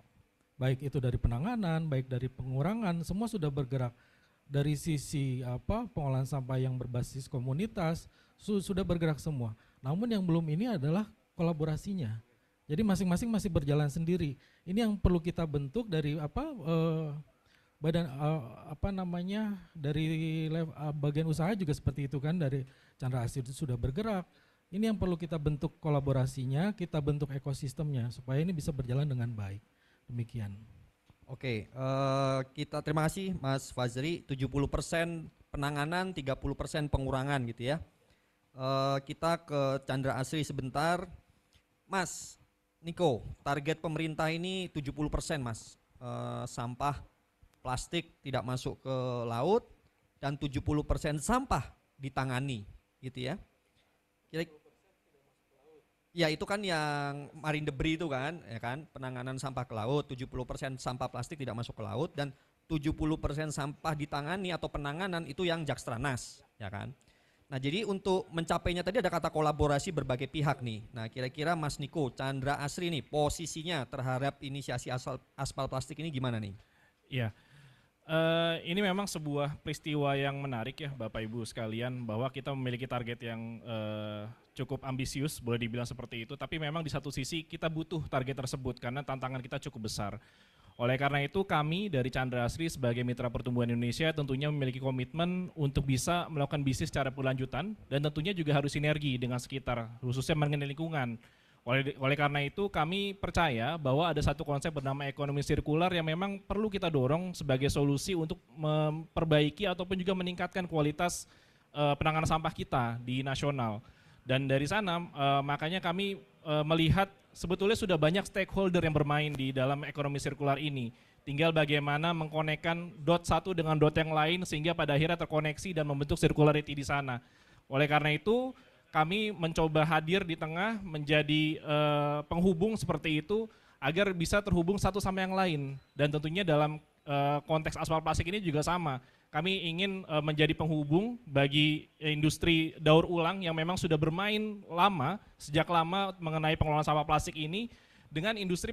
Baik itu dari penanganan, baik dari pengurangan, semua sudah bergerak. Dari sisi pengolahan sampah yang berbasis komunitas sudah bergerak semua. Namun yang belum ini adalah kolaborasinya. Jadi masing-masing masih berjalan sendiri. Ini yang perlu kita bentuk dari badan dari bagian usaha juga seperti itu kan, dari Chandra Asri itu sudah bergerak. Ini yang perlu kita bentuk kolaborasinya, kita bentuk ekosistemnya supaya ini bisa berjalan dengan baik. Demikian. Oke, kita terima kasih Mas Fazri. 70% penanganan, 30% pengurangan gitu ya. Kita ke Chandra Asri sebentar. Mas Niko, target pemerintah ini 70% Mas, sampah plastik tidak masuk ke laut dan 70% sampah ditangani gitu ya. Ya itu kan yang marine debris itu kan, ya kan, penanganan sampah ke laut, 70% sampah plastik tidak masuk ke laut dan 70% sampah ditangani atau penanganan itu yang Jakstranas, ya kan. Nah jadi untuk mencapainya tadi ada kata kolaborasi berbagai pihak nih. Nah kira-kira Mas Niko, Chandra Asri nih posisinya terhadap inisiasi aspal plastik ini gimana nih? Iya, ini memang sebuah peristiwa yang menarik ya Bapak Ibu sekalian, bahwa kita memiliki target yang cukup ambisius, boleh dibilang seperti itu, tapi memang di satu sisi kita butuh target tersebut karena tantangan kita cukup besar. Oleh karena itu kami dari Chandra Asri sebagai Mitra Pertumbuhan Indonesia tentunya memiliki komitmen untuk bisa melakukan bisnis secara berlanjutan dan tentunya juga harus sinergi dengan sekitar, khususnya mengenai lingkungan. Oleh karena itu kami percaya bahwa ada satu konsep bernama ekonomi sirkular yang memang perlu kita dorong sebagai solusi untuk memperbaiki ataupun juga meningkatkan kualitas penanganan sampah kita di nasional. Dan dari sana makanya kami melihat sebetulnya sudah banyak stakeholder yang bermain di dalam ekonomi sirkular ini. Tinggal bagaimana mengkonekkan dot satu dengan dot yang lain sehingga pada akhirnya terkoneksi dan membentuk circularity di sana. Oleh karena itu kami mencoba hadir di tengah menjadi penghubung seperti itu agar bisa terhubung satu sama yang lain. Dan tentunya dalam konteks aspal plastik ini juga sama. Kami ingin menjadi penghubung bagi industri daur ulang yang memang sudah bermain lama, sejak lama mengenai pengelolaan sampah plastik ini dengan industri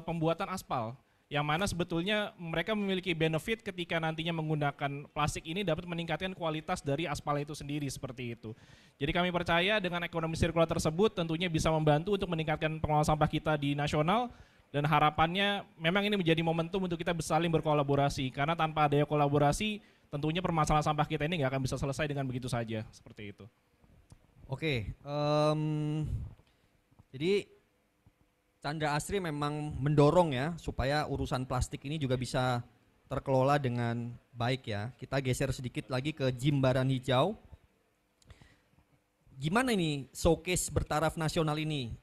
pembuatan aspal. Yang mana sebetulnya mereka memiliki benefit ketika nantinya menggunakan plastik ini dapat meningkatkan kualitas dari aspal itu sendiri seperti itu. Jadi kami percaya dengan ekonomi sirkular tersebut tentunya bisa membantu untuk meningkatkan pengelolaan sampah kita di nasional. Dan harapannya memang ini menjadi momentum untuk kita saling berkolaborasi. Karena tanpa adanya kolaborasi tentunya permasalahan sampah kita ini nggak akan bisa selesai dengan begitu saja, seperti itu. Oke, jadi Chandra Asri memang mendorong ya supaya urusan plastik ini juga bisa terkelola dengan baik ya. Kita geser sedikit lagi ke Jimbaran Hijau. Gimana ini showcase bertaraf nasional ini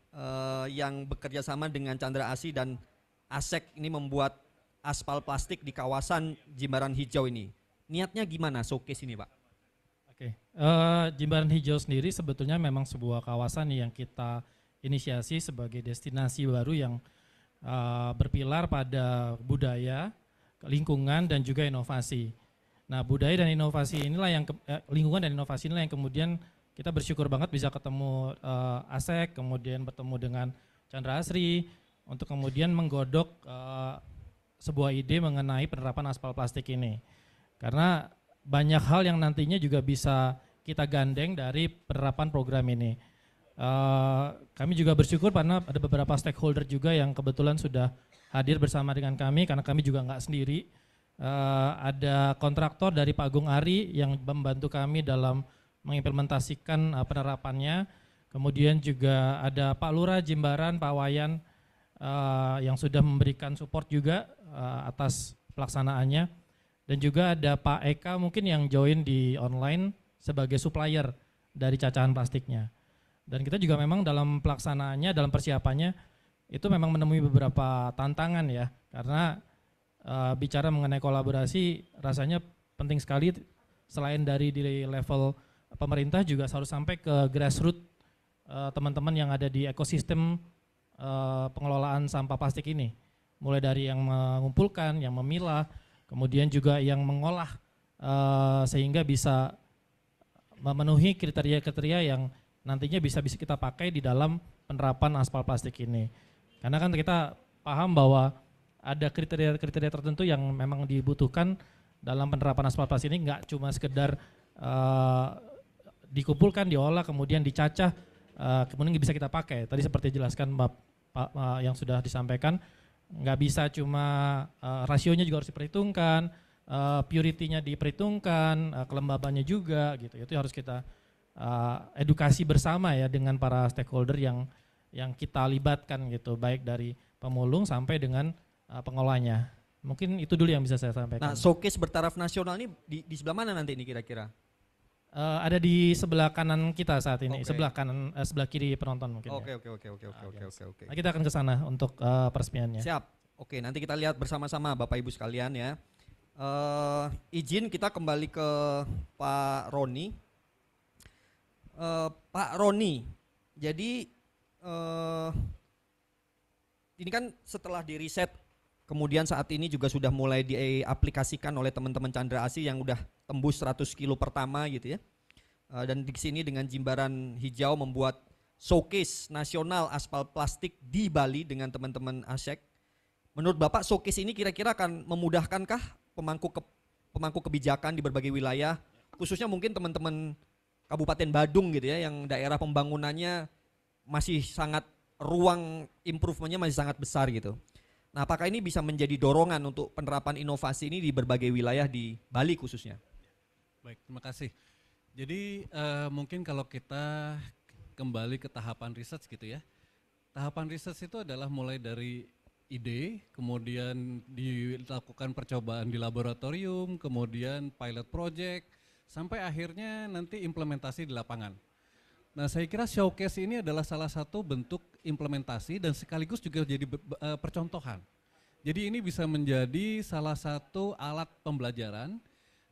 yang bekerja sama dengan Chandra Asri dan ASEK ini membuat aspal plastik di kawasan Jimbaran Hijau ini? Niatnya gimana showcase ini Pak? Oke, Jimbaran Hijau sendiri sebetulnya memang sebuah kawasan yang kita inisiasi sebagai destinasi baru yang berpilar pada budaya, lingkungan dan juga inovasi. Nah, budaya dan inovasi inilah yang lingkungan dan inovasi inilah yang kemudian kita bersyukur banget bisa ketemu ASEK, kemudian bertemu dengan Chandra Asri untuk kemudian menggodok sebuah ide mengenai penerapan aspal plastik ini. Karena banyak hal yang nantinya juga bisa kita gandeng dari penerapan program ini. Kami juga bersyukur karena ada beberapa stakeholder juga yang kebetulan sudah hadir bersama dengan kami karena kami juga nggak sendiri. Ada kontraktor dari Pak Agung Ari yang membantu kami dalam mengimplementasikan penerapannya. Kemudian juga ada Pak Lurah Jimbaran, Pak Wayan yang sudah memberikan support juga atas pelaksanaannya. Dan juga ada Pak Eka mungkin yang join di online sebagai supplier dari cacahan plastiknya. Dan kita juga memang dalam pelaksanaannya, dalam persiapannya itu memang menemui beberapa tantangan ya. Karena bicara mengenai kolaborasi rasanya penting sekali selain dari level pemerintah juga harus sampai ke grassroots teman-teman yang ada di ekosistem pengelolaan sampah plastik ini. Mulai dari yang mengumpulkan, yang memilah, kemudian juga yang mengolah sehingga bisa memenuhi kriteria-kriteria yang nantinya bisa kita pakai di dalam penerapan aspal plastik ini. Karena kan kita paham bahwa ada kriteria-kriteria tertentu yang memang dibutuhkan dalam penerapan aspal plastik ini, nggak cuma sekedar dikumpulkan, diolah, kemudian dicacah, kemudian bisa kita pakai. Tadi seperti dijelaskan Pak yang sudah disampaikan, nggak bisa cuma rasionya juga harus diperhitungkan, purity-nya diperhitungkan, kelembabannya juga gitu. Itu harus kita edukasi bersama ya dengan para stakeholder yang kita libatkan gitu, baik dari pemulung sampai dengan pengolahnya. Mungkin itu dulu yang bisa saya sampaikan. Nah, showcase bertaraf nasional ini di sebelah mana nanti ini kira-kira? Ada di sebelah kanan kita saat ini, Oke. sebelah kanan, sebelah kiri penonton mungkin. Oke, ya. oke. Nah, kita akan ke sana untuk peresmiannya. Siap. Oke, nanti kita lihat bersama-sama Bapak Ibu sekalian ya. Izin kita kembali ke Pak Roni. Pak Roni, jadi ini kan setelah di riset, kemudian saat ini juga sudah mulai diaplikasikan oleh teman-teman Chandra Asih yang udah tembus 100 kilo pertama gitu ya. Dan di sini dengan Jimbaran Hijau membuat showcase nasional aspal plastik di Bali dengan teman-teman ASEK. Menurut Bapak showcase ini kira-kira akan memudahkankah pemangku kebijakan di berbagai wilayah, khususnya mungkin teman-teman Kabupaten Badung gitu ya, yang daerah pembangunannya masih sangat, ruang improvementnya masih sangat besar gitu. Nah, apakah ini bisa menjadi dorongan untuk penerapan inovasi ini di berbagai wilayah di Bali khususnya? Baik, terima kasih. Jadi mungkin kalau kita kembali ke tahapan riset gitu ya. Tahapan riset itu adalah mulai dari ide, kemudian dilakukan percobaan di laboratorium, kemudian pilot project, sampai akhirnya nanti implementasi di lapangan. Nah, saya kira showcase ini adalah salah satu bentuk implementasi dan sekaligus juga jadi percontohan. Jadi ini bisa menjadi salah satu alat pembelajaran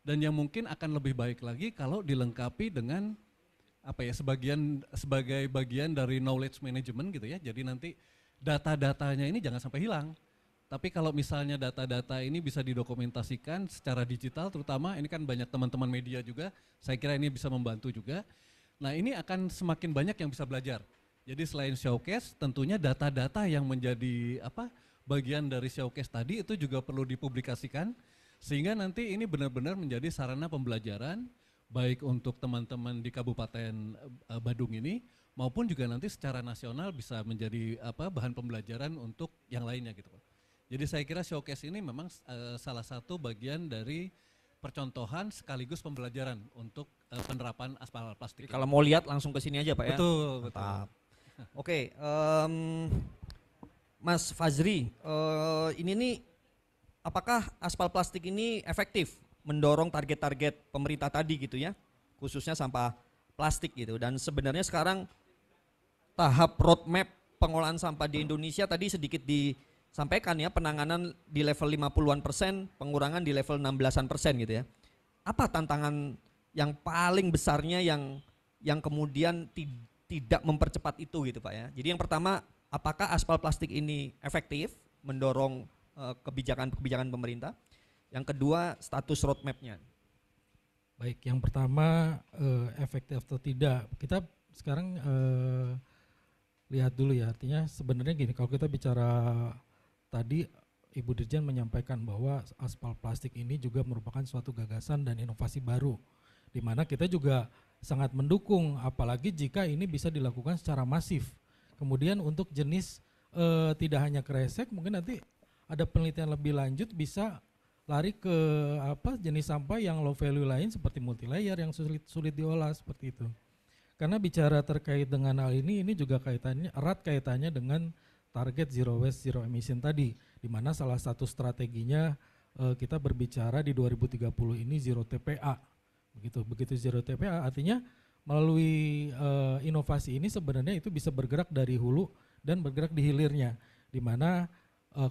dan yang mungkin akan lebih baik lagi kalau dilengkapi dengan sebagai bagian dari knowledge management gitu ya. Jadi nanti data-datanya ini jangan sampai hilang. Tapi kalau misalnya data-data ini bisa didokumentasikan secara digital, terutama ini kan banyak teman-teman media juga, saya kira ini bisa membantu juga. Nah, ini akan semakin banyak yang bisa belajar. Jadi selain showcase, tentunya data-data yang menjadi bagian dari showcase tadi itu juga perlu dipublikasikan, sehingga nanti ini benar-benar menjadi sarana pembelajaran baik untuk teman-teman di Kabupaten Badung ini maupun juga nanti secara nasional bisa menjadi bahan pembelajaran untuk yang lainnya gitu. Jadi saya kira showcase ini memang salah satu bagian dari percontohan sekaligus pembelajaran untuk penerapan aspal plastik. Kalau mau lihat langsung ke sini aja Pak ya. Betul. Oke, Mas Fazri, ini nih apakah aspal plastik ini efektif mendorong target-target pemerintah tadi gitu ya, khususnya sampah plastik gitu. Dan sebenarnya sekarang tahap roadmap pengolahan sampah di Indonesia tadi sedikit disampaikan ya, penanganan di level 50-an%, pengurangan di level 16-an% gitu ya. Apa tantangan yang paling besarnya yang kemudian tidak mempercepat itu gitu Pak ya. Jadi yang pertama, apakah aspal plastik ini efektif mendorong kebijakan-kebijakan pemerintah? Yang kedua, status roadmap-nya. Baik, yang pertama efektif atau tidak. Kita sekarang lihat dulu ya, artinya sebenarnya gini, kalau kita bicara tadi Ibu Dirjen menyampaikan bahwa aspal plastik ini juga merupakan suatu gagasan dan inovasi baru, di mana kita juga sangat mendukung, apalagi jika ini bisa dilakukan secara masif. Kemudian untuk jenis tidak hanya kresek, mungkin nanti ada penelitian lebih lanjut bisa lari ke jenis sampah yang low value lain seperti multilayer yang sulit diolah seperti itu. Karena bicara terkait dengan hal ini juga erat kaitannya dengan target zero waste zero emission tadi, di mana salah satu strateginya kita berbicara di 2030 ini zero TPA. Begitu zero TPA artinya melalui inovasi ini sebenarnya itu bisa bergerak dari hulu dan bergerak di hilirnya, di mana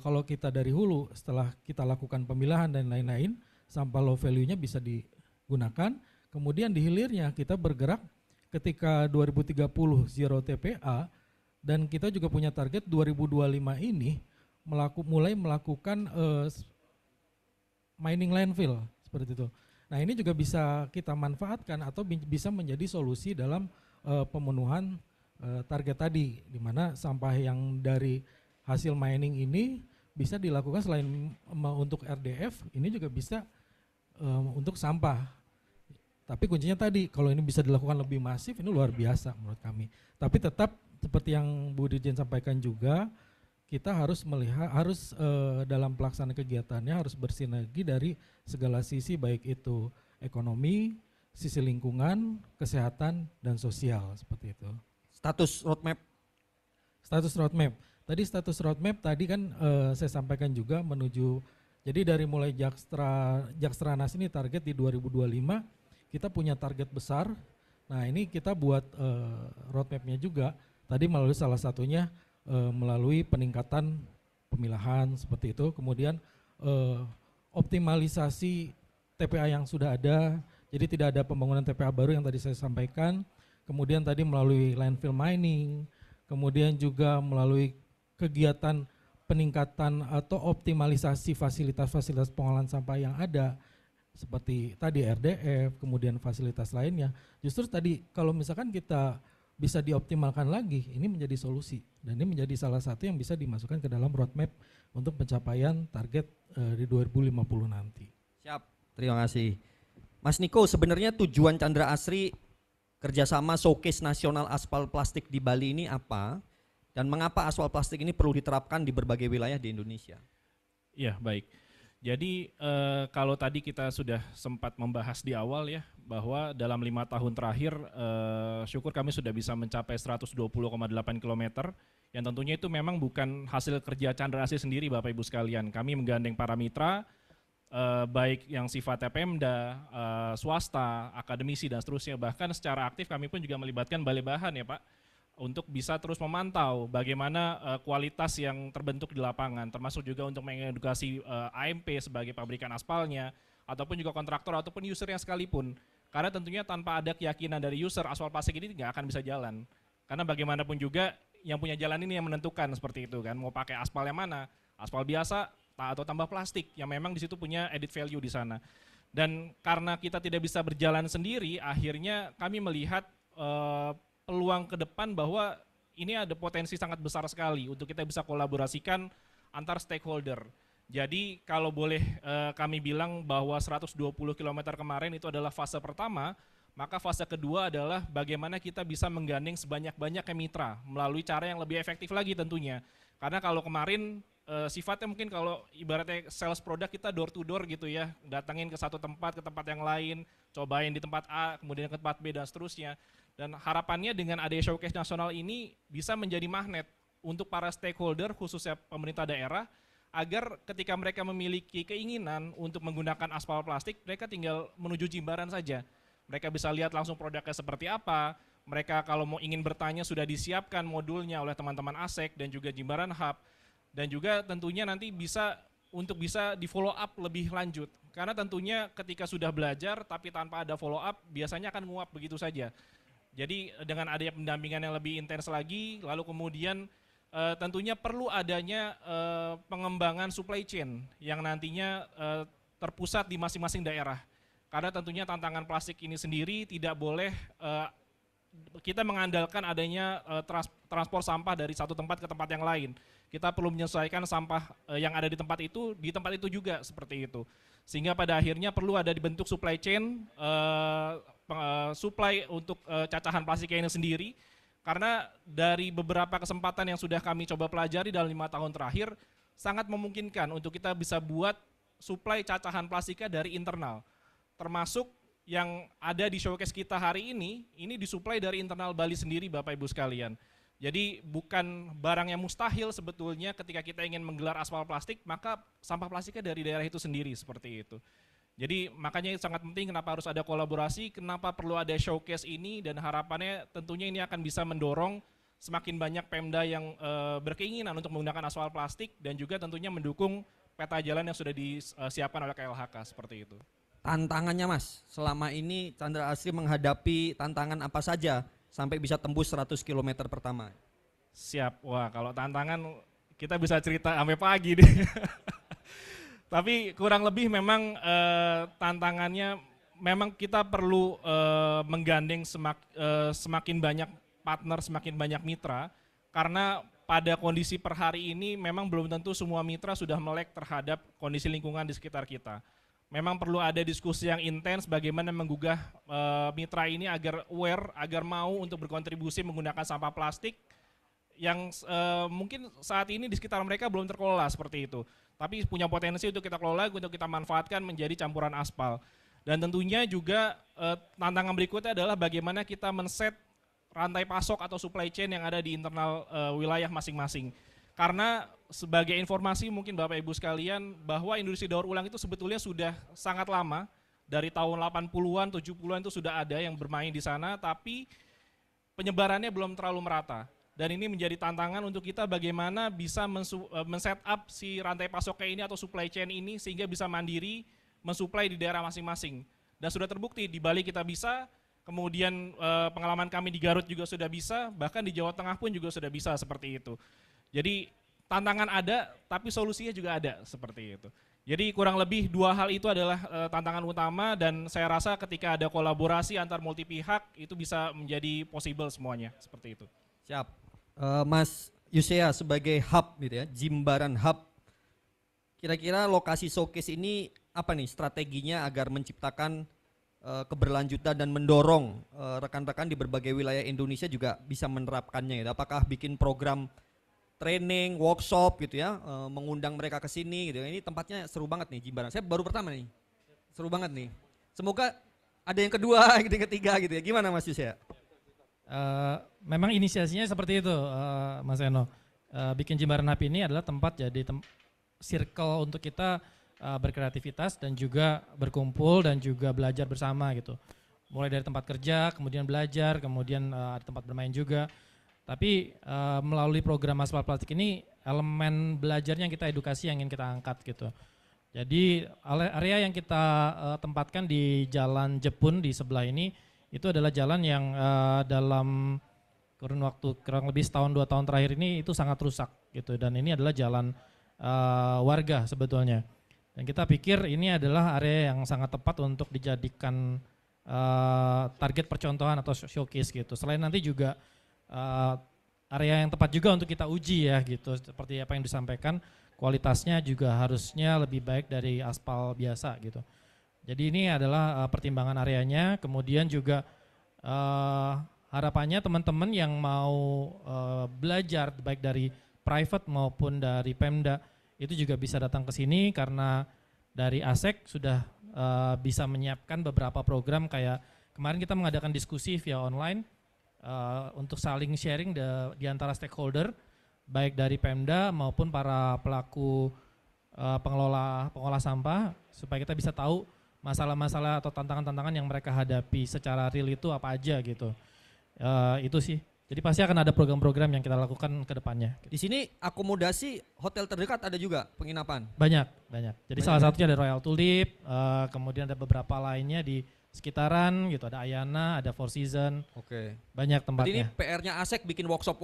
kalau kita dari hulu setelah kita lakukan pemilahan dan lain-lain, sampah low value-nya bisa digunakan, kemudian di hilirnya kita bergerak ketika 2030 zero TPA dan kita juga punya target 2025 ini mulai melakukan mining landfill seperti itu. Nah, ini juga bisa kita manfaatkan atau bisa menjadi solusi dalam pemenuhan target tadi, di mana sampah yang dari hasil mining ini bisa dilakukan selain untuk RDF, ini juga bisa untuk sampah. Tapi kuncinya tadi, kalau ini bisa dilakukan lebih masif, ini luar biasa menurut kami. Tapi tetap seperti yang Bu Dirjen sampaikan juga, kita harus melihat dalam pelaksanaan kegiatannya harus bersinergi dari segala sisi, baik itu ekonomi, sisi lingkungan, kesehatan dan sosial, seperti itu. Status roadmap. Status roadmap. Tadi status roadmap tadi kan saya sampaikan juga menuju, jadi dari mulai Jakstranas ini target di 2025 kita punya target besar. Nah ini kita buat roadmapnya juga. Tadi melalui salah satunya melalui peningkatan pemilahan seperti itu, kemudian optimalisasi TPA yang sudah ada, jadi tidak ada pembangunan TPA baru yang tadi saya sampaikan, kemudian tadi melalui landfill mining, kemudian juga melalui kegiatan peningkatan atau optimalisasi fasilitas-fasilitas pengolahan sampah yang ada, seperti tadi RDF, kemudian fasilitas lainnya. Justru tadi kalau misalkan kita bisa dioptimalkan lagi, ini menjadi solusi dan ini menjadi salah satu yang bisa dimasukkan ke dalam roadmap untuk pencapaian target di 2050 nanti. Siap, terima kasih. Mas Niko, sebenarnya tujuan Chandra Asri kerjasama showcase nasional aspal plastik di Bali ini apa? Dan mengapa aspal plastik ini perlu diterapkan di berbagai wilayah di Indonesia? Iya, baik. Jadi kalau tadi kita sudah sempat membahas di awal ya, bahwa dalam 5 tahun terakhir syukur kami sudah bisa mencapai 120,8 km, yang tentunya itu memang bukan hasil kerja Chandra Asri sendiri Bapak Ibu sekalian. Kami menggandeng para mitra, baik yang sifatnya Pemda, swasta, akademisi dan seterusnya. Bahkan secara aktif kami pun juga melibatkan Balai Bahan ya Pak, untuk bisa terus memantau bagaimana kualitas yang terbentuk di lapangan, termasuk juga untuk mengedukasi AMP sebagai pabrikan aspalnya, ataupun juga kontraktor ataupun usernya sekalipun. Karena tentunya tanpa ada keyakinan dari user, aspal plastik ini nggak akan bisa jalan. Karena bagaimanapun juga yang punya jalan ini yang menentukan seperti itu kan, mau pakai aspal yang mana, aspal biasa atau tambah plastik, yang memang di situ punya added value di sana. Dan karena kita tidak bisa berjalan sendiri, akhirnya kami melihat peluang ke depan bahwa ini ada potensi sangat besar sekali untuk kita bisa kolaborasikan antar stakeholder. Jadi kalau boleh kami bilang bahwa 120 km kemarin itu adalah fase pertama, maka fase kedua adalah bagaimana kita bisa menggandeng sebanyak-banyaknya mitra melalui cara yang lebih efektif lagi tentunya. Karena kalau kemarin sifatnya mungkin kalau ibaratnya sales produk kita door to door gitu ya, datangin ke satu tempat, ke tempat yang lain, cobain di tempat A, kemudian ke tempat B dan seterusnya. Dan harapannya dengan adanya showcase nasional ini bisa menjadi magnet untuk para stakeholder khususnya pemerintah daerah, agar ketika mereka memiliki keinginan untuk menggunakan aspal plastik, mereka tinggal menuju Jimbaran saja. Mereka bisa lihat langsung produknya seperti apa, mereka kalau mau ingin bertanya sudah disiapkan modulnya oleh teman-teman ASEK dan juga Jimbaran Hub, dan juga tentunya nanti bisa di follow up lebih lanjut. Karena tentunya ketika sudah belajar tapi tanpa ada follow up biasanya akan nguap begitu saja. Jadi dengan adanya pendampingan yang lebih intens lagi, lalu kemudian tentunya perlu adanya pengembangan supply chain yang nantinya terpusat di masing-masing daerah. Karena tentunya tantangan plastik ini sendiri tidak boleh kita mengandalkan adanya transport sampah dari satu tempat ke tempat yang lain. Kita perlu menyesuaikan sampah yang ada di tempat itu juga seperti itu. Sehingga pada akhirnya perlu ada dibentuk supply chain, supply untuk cacahan plastiknya ini sendiri. Karena dari beberapa kesempatan yang sudah kami coba pelajari dalam 5 tahun terakhir, sangat memungkinkan untuk kita bisa buat supply cacahan plastiknya dari internal. Termasuk yang ada di showcase kita hari ini disuplai dari internal Bali sendiri Bapak Ibu sekalian. Jadi bukan barang yang mustahil sebetulnya ketika kita ingin menggelar aspal plastik, maka sampah plastiknya dari daerah itu sendiri seperti itu. Jadi makanya sangat penting kenapa harus ada kolaborasi, kenapa perlu ada showcase ini, dan harapannya tentunya ini akan bisa mendorong semakin banyak Pemda yang berkeinginan untuk menggunakan aspal plastik dan juga tentunya mendukung peta jalan yang sudah disiapkan oleh KLHK seperti itu. Tantangannya Mas, selama ini Chandra Asri menghadapi tantangan apa saja sampai bisa tembus 100 km pertama? Siap, wah kalau tantangan kita bisa cerita sampai pagi nih. Tapi kurang lebih memang tantangannya memang kita perlu menggandeng semakin banyak partner, semakin banyak mitra, karena pada kondisi per hari ini memang belum tentu semua mitra sudah melek terhadap kondisi lingkungan di sekitar kita. Memang perlu ada diskusi yang intens bagaimana menggugah mitra ini agar aware, agar mau untuk berkontribusi menggunakan sampah plastik yang mungkin saat ini di sekitar mereka belum terkelola seperti itu. Tapi punya potensi untuk kita kelola, untuk kita manfaatkan menjadi campuran aspal. Dan tentunya juga tantangan berikutnya adalah bagaimana kita men-set rantai pasok atau supply chain yang ada di internal wilayah masing-masing. Karena sebagai informasi mungkin Bapak Ibu sekalian bahwa industri daur ulang itu sebetulnya sudah sangat lama, dari tahun 80-an, 70-an itu sudah ada yang bermain di sana, tapi penyebarannya belum terlalu merata. Dan ini menjadi tantangan untuk kita bagaimana bisa men-set up si rantai pasoknya ini atau supply chain ini sehingga bisa mandiri mensuplai di daerah masing-masing. Dan sudah terbukti di Bali kita bisa, kemudian pengalaman kami di Garut juga sudah bisa, bahkan di Jawa Tengah pun juga sudah bisa seperti itu. Jadi tantangan ada, tapi solusinya juga ada seperti itu. Jadi kurang lebih dua hal itu adalah tantangan utama dan saya rasa ketika ada kolaborasi antar multi pihak itu bisa menjadi possible semuanya seperti itu. Siap. Mas Yusea sebagai hub gitu ya, Jimbaran Hub. Kira-kira lokasi showcase ini apa nih strateginya agar menciptakan keberlanjutan dan mendorong rekan-rekan di berbagai wilayah Indonesia juga bisa menerapkannya gitu. Apakah bikin program training, workshop gitu ya, mengundang mereka ke sini gitu. Ini tempatnya seru banget nih Jimbaran. Saya baru pertama nih. Seru banget nih. Semoga ada yang kedua, yang ketiga gitu ya. Gimana Mas Yusea? Memang inisiasinya seperti itu, Mas Eno. Bikin Jimbaran Hub ini adalah tempat jadi circle untuk kita berkreativitas dan juga berkumpul dan juga belajar bersama gitu. Mulai dari tempat kerja, kemudian belajar, kemudian ada tempat bermain juga. Tapi melalui program Aspal Plastik ini elemen belajarnya yang kita edukasi yang ingin kita angkat gitu. Jadi area yang kita tempatkan di Jalan Jepun di sebelah ini itu adalah jalan yang dalam kurun waktu kurang lebih setahun 2 tahun terakhir ini itu sangat rusak gitu, dan ini adalah jalan warga sebetulnya. Dan kita pikir ini adalah area yang sangat tepat untuk dijadikan target percontohan atau showcase gitu. Selain nanti juga area yang tepat juga untuk kita uji ya gitu, seperti apa yang disampaikan, kualitasnya juga harusnya lebih baik dari aspal biasa gitu. Jadi ini adalah pertimbangan areanya, kemudian juga harapannya teman-teman yang mau belajar baik dari private maupun dari Pemda itu juga bisa datang ke sini karena dari ASEK sudah bisa menyiapkan beberapa program kayak kemarin kita mengadakan diskusi via online untuk saling sharing di antara stakeholder baik dari Pemda maupun para pelaku pengelola sampah supaya kita bisa tahu masalah-masalah atau tantangan-tantangan yang mereka hadapi secara real itu apa aja gitu. Itu sih. Jadi pasti akan ada program-program yang kita lakukan ke depannya. Di sini akomodasi hotel terdekat ada juga penginapan? Banyak. Jadi salah satunya ada Royal Tulip, kemudian ada beberapa lainnya di sekitaran gitu, ada Ayana, ada Four Season. Oke. Banyak tempatnya. Jadi ini PR-nya ASEK bikin workshop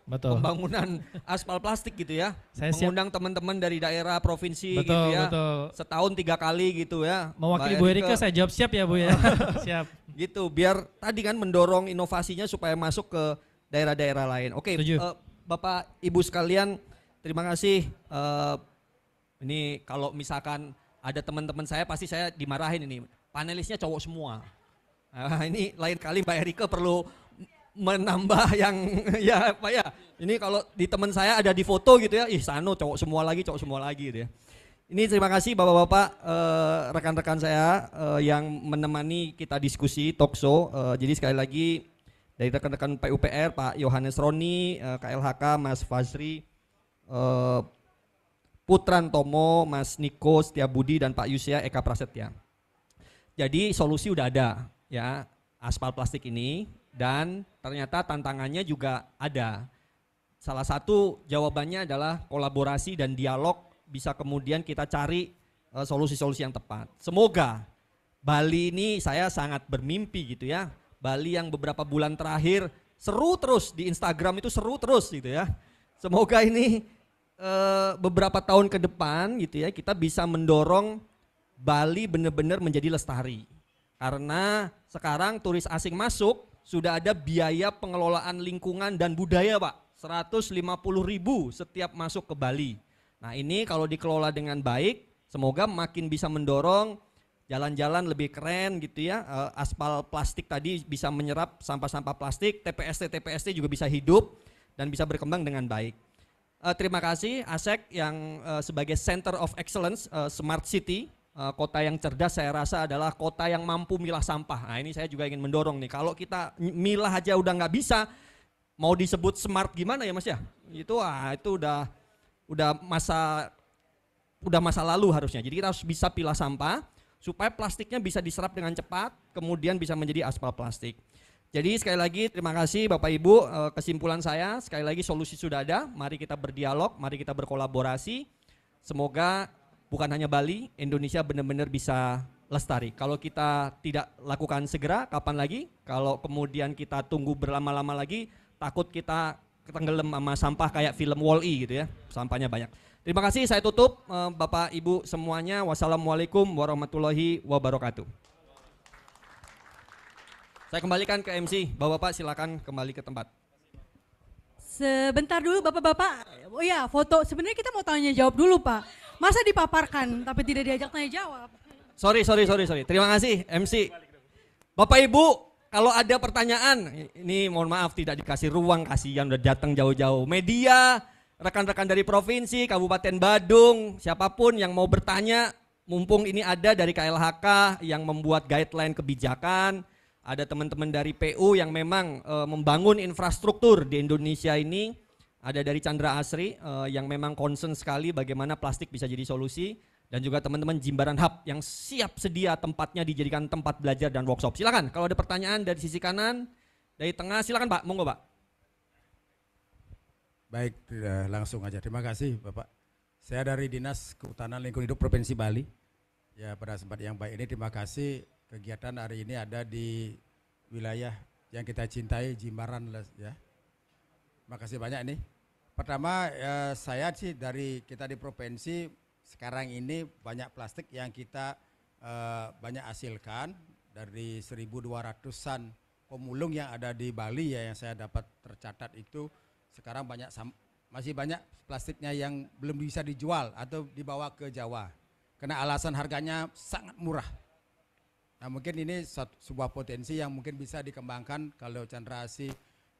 Betul. Pembangunan aspal plastik gitu ya. Saya mengundang teman-teman dari daerah provinsi betul, gitu ya. Betul. Setahun 3 kali gitu ya. Mewakili Bu Erika saya jawab siap ya Bu ya. Siap. Gitu biar tadi kan mendorong inovasinya supaya masuk ke daerah-daerah lain. Oke, Bapak Ibu sekalian, terima kasih. Ini kalau misalkan ada teman-teman saya pasti saya dimarahin ini. Panelisnya cowok semua. Ini lain kali Mbak Erika perlu menambah yang ya apa ya. Ini kalau di teman saya ada di foto gitu ya, Sano cowok semua lagi gitu ya. Ini terima kasih Bapak-bapak, rekan-rekan saya yang menemani kita diskusi talk show. Jadi sekali lagi dari rekan-rekan PUPR, Pak Yohanes Roni, KLHK, Mas Fazri, Putran Tomo, Mas Niko Setiabudi, dan Pak Yusea Eka Prasetya. Jadi solusi udah ada ya, aspal plastik ini, dan ternyata tantangannya juga ada. Salah satu jawabannya adalah kolaborasi dan dialog, bisa kemudian kita cari solusi-solusi yang tepat. Semoga Bali ini saya sangat bermimpi gitu ya. Bali yang beberapa bulan terakhir seru terus di Instagram itu seru terus gitu ya. Semoga ini beberapa tahun ke depan gitu ya kita bisa mendorong Bali benar-benar menjadi lestari. Karena sekarang turis asing masuk sudah ada biaya pengelolaan lingkungan dan budaya Pak. 150.000 setiap masuk ke Bali. Nah ini kalau dikelola dengan baik semoga makin bisa mendorong jalan-jalan lebih keren gitu ya. Aspal plastik tadi bisa menyerap sampah-sampah plastik, TPST juga bisa hidup. dan bisa berkembang dengan baik. Terima kasih ASEC yang sebagai Center of Excellence Smart City, kota yang cerdas saya rasa adalah kota yang mampu milah sampah. Nah ini saya juga ingin mendorong nih, kalau kita milah aja udah nggak bisa, mau disebut smart gimana ya Mas ya? Itu udah masa lalu harusnya. Jadi kita harus bisa pilah sampah supaya plastiknya bisa diserap dengan cepat, kemudian bisa menjadi aspal plastik. Jadi sekali lagi terima kasih Bapak Ibu, kesimpulan saya sekali lagi solusi sudah ada, mari kita berdialog, mari kita berkolaborasi. Semoga bukan hanya Bali, Indonesia benar-benar bisa lestari. Kalau kita tidak lakukan segera, kapan lagi? Kalau kemudian kita tunggu berlama-lama lagi, takut kita ketenggelam sama sampah kayak film Wall-E gitu ya, sampahnya banyak. Terima kasih, saya tutup Bapak Ibu semuanya. Wassalamualaikum warahmatullahi wabarakatuh. Saya kembalikan ke MC, Bapak-Bapak silakan kembali ke tempat. Sebentar dulu Bapak-Bapak, oh ya foto, sebenarnya kita mau tanya jawab dulu Pak. Masa dipaparkan tapi tidak diajak tanya jawab? Sorry. Terima kasih MC. Bapak Ibu, kalau ada pertanyaan, ini mohon maaf tidak dikasih ruang, kasihan udah datang jauh-jauh. Media, rekan-rekan dari provinsi, Kabupaten Badung, siapapun yang mau bertanya, mumpung ini ada dari KLHK yang membuat guideline kebijakan, ada teman-teman dari PU yang memang membangun infrastruktur di Indonesia ini, ada dari Chandra Asri yang memang concern sekali bagaimana plastik bisa jadi solusi, dan juga teman-teman Jimbaran Hub yang siap sedia tempatnya dijadikan tempat belajar dan workshop. Silakan kalau ada pertanyaan dari sisi kanan, dari tengah, silakan Pak, monggo Pak. Baik, langsung aja. Terima kasih Bapak. Saya dari Dinas Kehutanan Lingkungan Hidup Provinsi Bali. Ya pada sempat yang baik ini terima kasih. Kegiatan hari ini ada di wilayah yang kita cintai, Jimbaran ya. Terima kasih banyak nih. Pertama saya sih dari kita di provinsi sekarang ini banyak plastik yang kita banyak hasilkan dari 1.200-an pemulung yang ada di Bali ya yang saya dapat tercatat itu sekarang masih banyak plastiknya yang belum bisa dijual atau dibawa ke Jawa karena alasan harganya sangat murah. Nah mungkin ini sebuah potensi yang mungkin bisa dikembangkan kalau Chandra Asri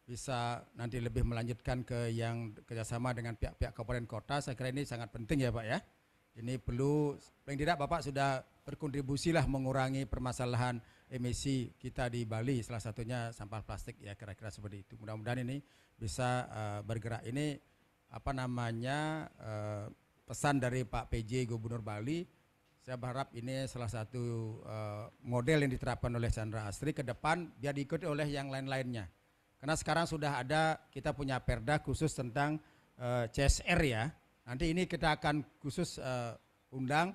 bisa nanti lebih melanjutkan ke yang kerjasama dengan pihak-pihak kabupaten kota. Saya kira ini sangat penting ya Pak ya. Ini perlu, paling tidak Bapak sudah berkontribusi lah mengurangi permasalahan emisi kita di Bali. Salah satunya sampah plastik ya kira-kira seperti itu. Mudah-mudahan ini bisa bergerak. Ini apa namanya pesan dari Pak PJ Gubernur Bali. Saya berharap ini salah satu model yang diterapkan oleh Chandra Asri ke depan biar diikuti oleh yang lain-lainnya. Karena sekarang sudah ada, kita punya perda khusus tentang CSR ya. Nanti ini kita akan khusus undang,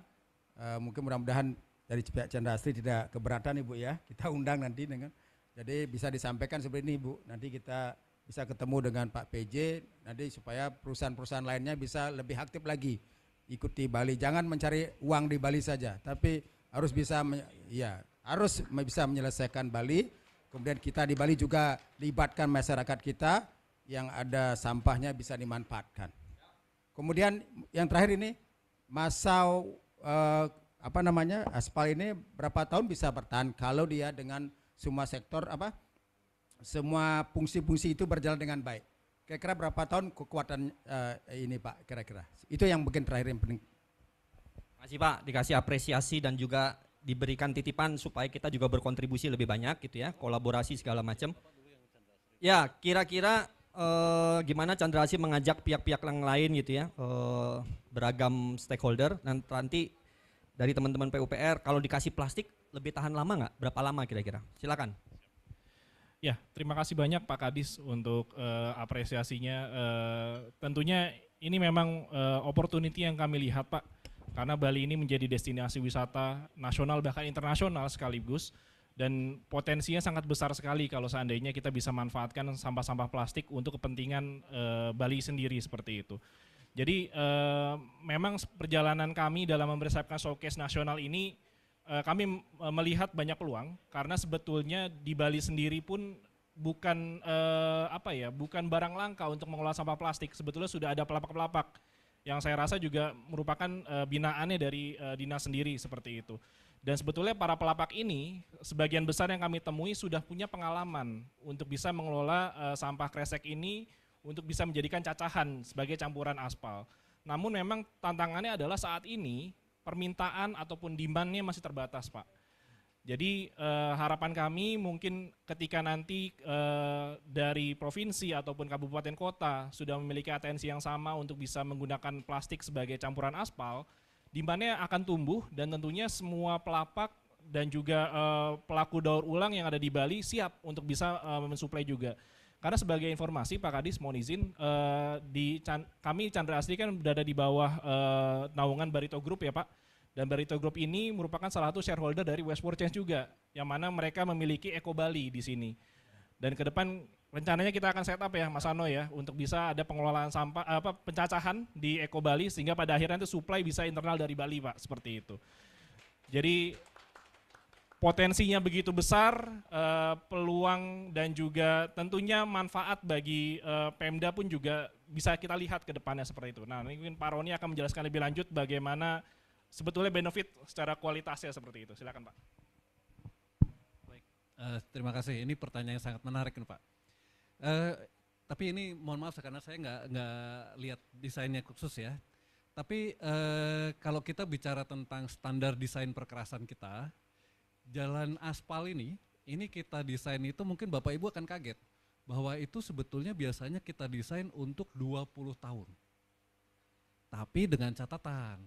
mungkin mudah-mudahan dari pihak Chandra Asri tidak keberatan Ibu ya. Kita undang nanti dengan, jadi bisa disampaikan seperti ini Ibu. Nanti kita bisa ketemu dengan Pak PJ, nanti supaya perusahaan-perusahaan lainnya bisa lebih aktif lagi. Ikuti Bali, jangan mencari uang di Bali saja, tapi harus bisa bisa menyelesaikan Bali. Kemudian kita di Bali juga libatkan masyarakat kita yang ada sampahnya bisa dimanfaatkan. Kemudian yang terakhir ini masa aspal ini berapa tahun bisa bertahan kalau dia dengan semua sektor semua fungsi-fungsi itu berjalan dengan baik. Kira-kira berapa tahun kekuatan ini Pak kira-kira? Itu yang mungkin terakhir yang penting. Terima kasih Pak, dikasih apresiasi dan juga diberikan titipan supaya kita juga berkontribusi lebih banyak gitu ya, kolaborasi segala macam. Ya kira-kira gimana Chandra Asri mengajak pihak-pihak yang lain gitu ya, beragam stakeholder, nanti dari teman-teman PUPR kalau dikasih plastik lebih tahan lama nggak? Berapa lama kira-kira? Silakan. Ya, terima kasih banyak Pak Kadis untuk apresiasinya. Tentunya ini memang opportunity yang kami lihat Pak, karena Bali ini menjadi destinasi wisata nasional bahkan internasional sekaligus, dan potensinya sangat besar sekali kalau seandainya kita bisa manfaatkan sampah-sampah plastik untuk kepentingan Bali sendiri seperti itu. Jadi memang perjalanan kami dalam mempersiapkan showcase nasional ini, kami melihat banyak peluang karena sebetulnya di Bali sendiri pun bukan bukan barang langka untuk mengelola sampah plastik. Sebetulnya sudah ada pelapak-pelapak yang saya rasa juga merupakan binaannya dari dinas sendiri seperti itu. Dan sebetulnya para pelapak ini sebagian besar yang kami temui sudah punya pengalaman untuk bisa mengelola sampah kresek ini untuk bisa menjadikan cacahan sebagai campuran aspal. Namun memang tantangannya adalah saat ini permintaan ataupun demand-nya masih terbatas, Pak. Jadi harapan kami mungkin ketika nanti dari provinsi ataupun kabupaten kota sudah memiliki atensi yang sama untuk bisa menggunakan plastik sebagai campuran aspal, demand-nya akan tumbuh dan tentunya semua pelapak dan juga pelaku daur ulang yang ada di Bali siap untuk bisa mensuplai juga. Karena sebagai informasi Pak Kadis mohon izin, kami Chandra Asri kan berada di bawah naungan Barito Group ya Pak. Dan Barito Group ini merupakan salah satu shareholder dari Westward Change juga, yang mana mereka memiliki Eko Bali di sini. Dan ke depan rencananya kita akan set up ya Mas Ano ya, untuk bisa ada pengelolaan sampah, pencacahan di Eko Bali sehingga pada akhirnya itu supply bisa internal dari Bali Pak, seperti itu. Jadi potensinya begitu besar, peluang dan juga tentunya manfaat bagi Pemda pun juga bisa kita lihat ke depannya seperti itu. Nah ini mungkin Pak Roni akan menjelaskan lebih lanjut bagaimana sebetulnya benefit secara kualitasnya seperti itu. Silakan Pak. Baik, terima kasih. Ini pertanyaan yang sangat menarik nih Pak. Tapi ini mohon maaf karena saya nggak lihat desainnya khusus ya. Tapi kalau kita bicara tentang standar desain perkerasan kita, jalan aspal ini kita desain itu mungkin Bapak Ibu akan kaget bahwa itu sebetulnya biasanya kita desain untuk 20 tahun. Tapi dengan catatan.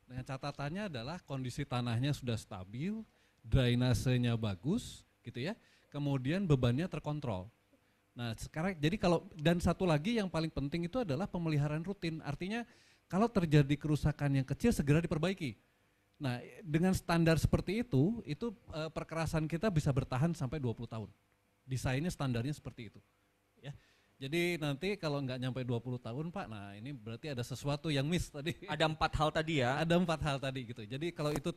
Dengan catatannya adalah kondisi tanahnya sudah stabil, drainasenya bagus gitu ya. Kemudian bebannya terkontrol. Nah, sekarang jadi dan satu lagi yang paling penting itu adalah pemeliharaan rutin. Artinya kalau terjadi kerusakan yang kecil segera diperbaiki. Nah, dengan standar seperti itu perkerasan kita bisa bertahan sampai 20 tahun. Desainnya standarnya seperti itu. Ya. Jadi nanti kalau nggak nyampe 20 tahun Pak, nah ini berarti ada sesuatu yang miss tadi. Ada 4 hal tadi ya? Ada 4 hal tadi gitu. Jadi kalau itu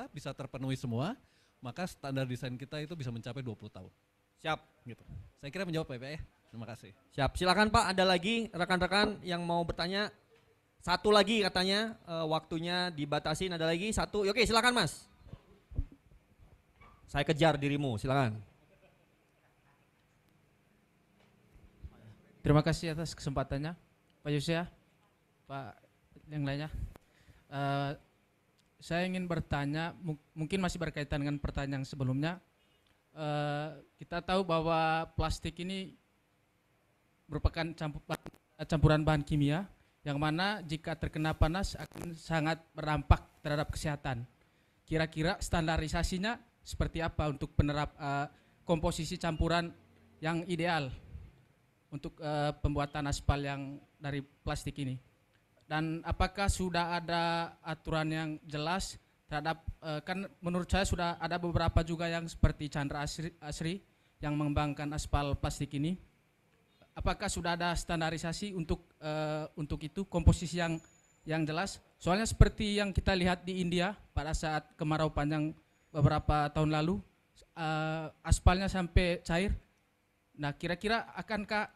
bisa terpenuhi semua, maka standar desain kita itu bisa mencapai 20 tahun. Siap. Gitu. Saya kira menjawab Pak ya. Terima kasih. Siap, silakan Pak, ada lagi rekan-rekan yang mau bertanya? Satu lagi katanya, waktunya dibatasin, ada lagi satu. Oke, silakan Mas. Saya kejar dirimu, silakan. Terima kasih atas kesempatannya, Pak Yusya, Pak yang lainnya. Saya ingin bertanya, mungkin masih berkaitan dengan pertanyaan sebelumnya. Kita tahu bahwa plastik ini merupakan campuran bahan kimia, yang mana jika terkena panas akan sangat berdampak terhadap kesehatan. Kira-kira standarisasinya seperti apa untuk komposisi campuran yang ideal untuk pembuatan aspal yang dari plastik ini? Dan apakah sudah ada aturan yang jelas terhadap, kan menurut saya sudah ada beberapa juga yang seperti Chandra Asri yang mengembangkan aspal plastik ini. Apakah sudah ada standarisasi untuk itu komposisi yang jelas? Soalnya seperti yang kita lihat di India pada saat kemarau panjang beberapa tahun lalu, aspalnya sampai cair. Nah, kira-kira akankah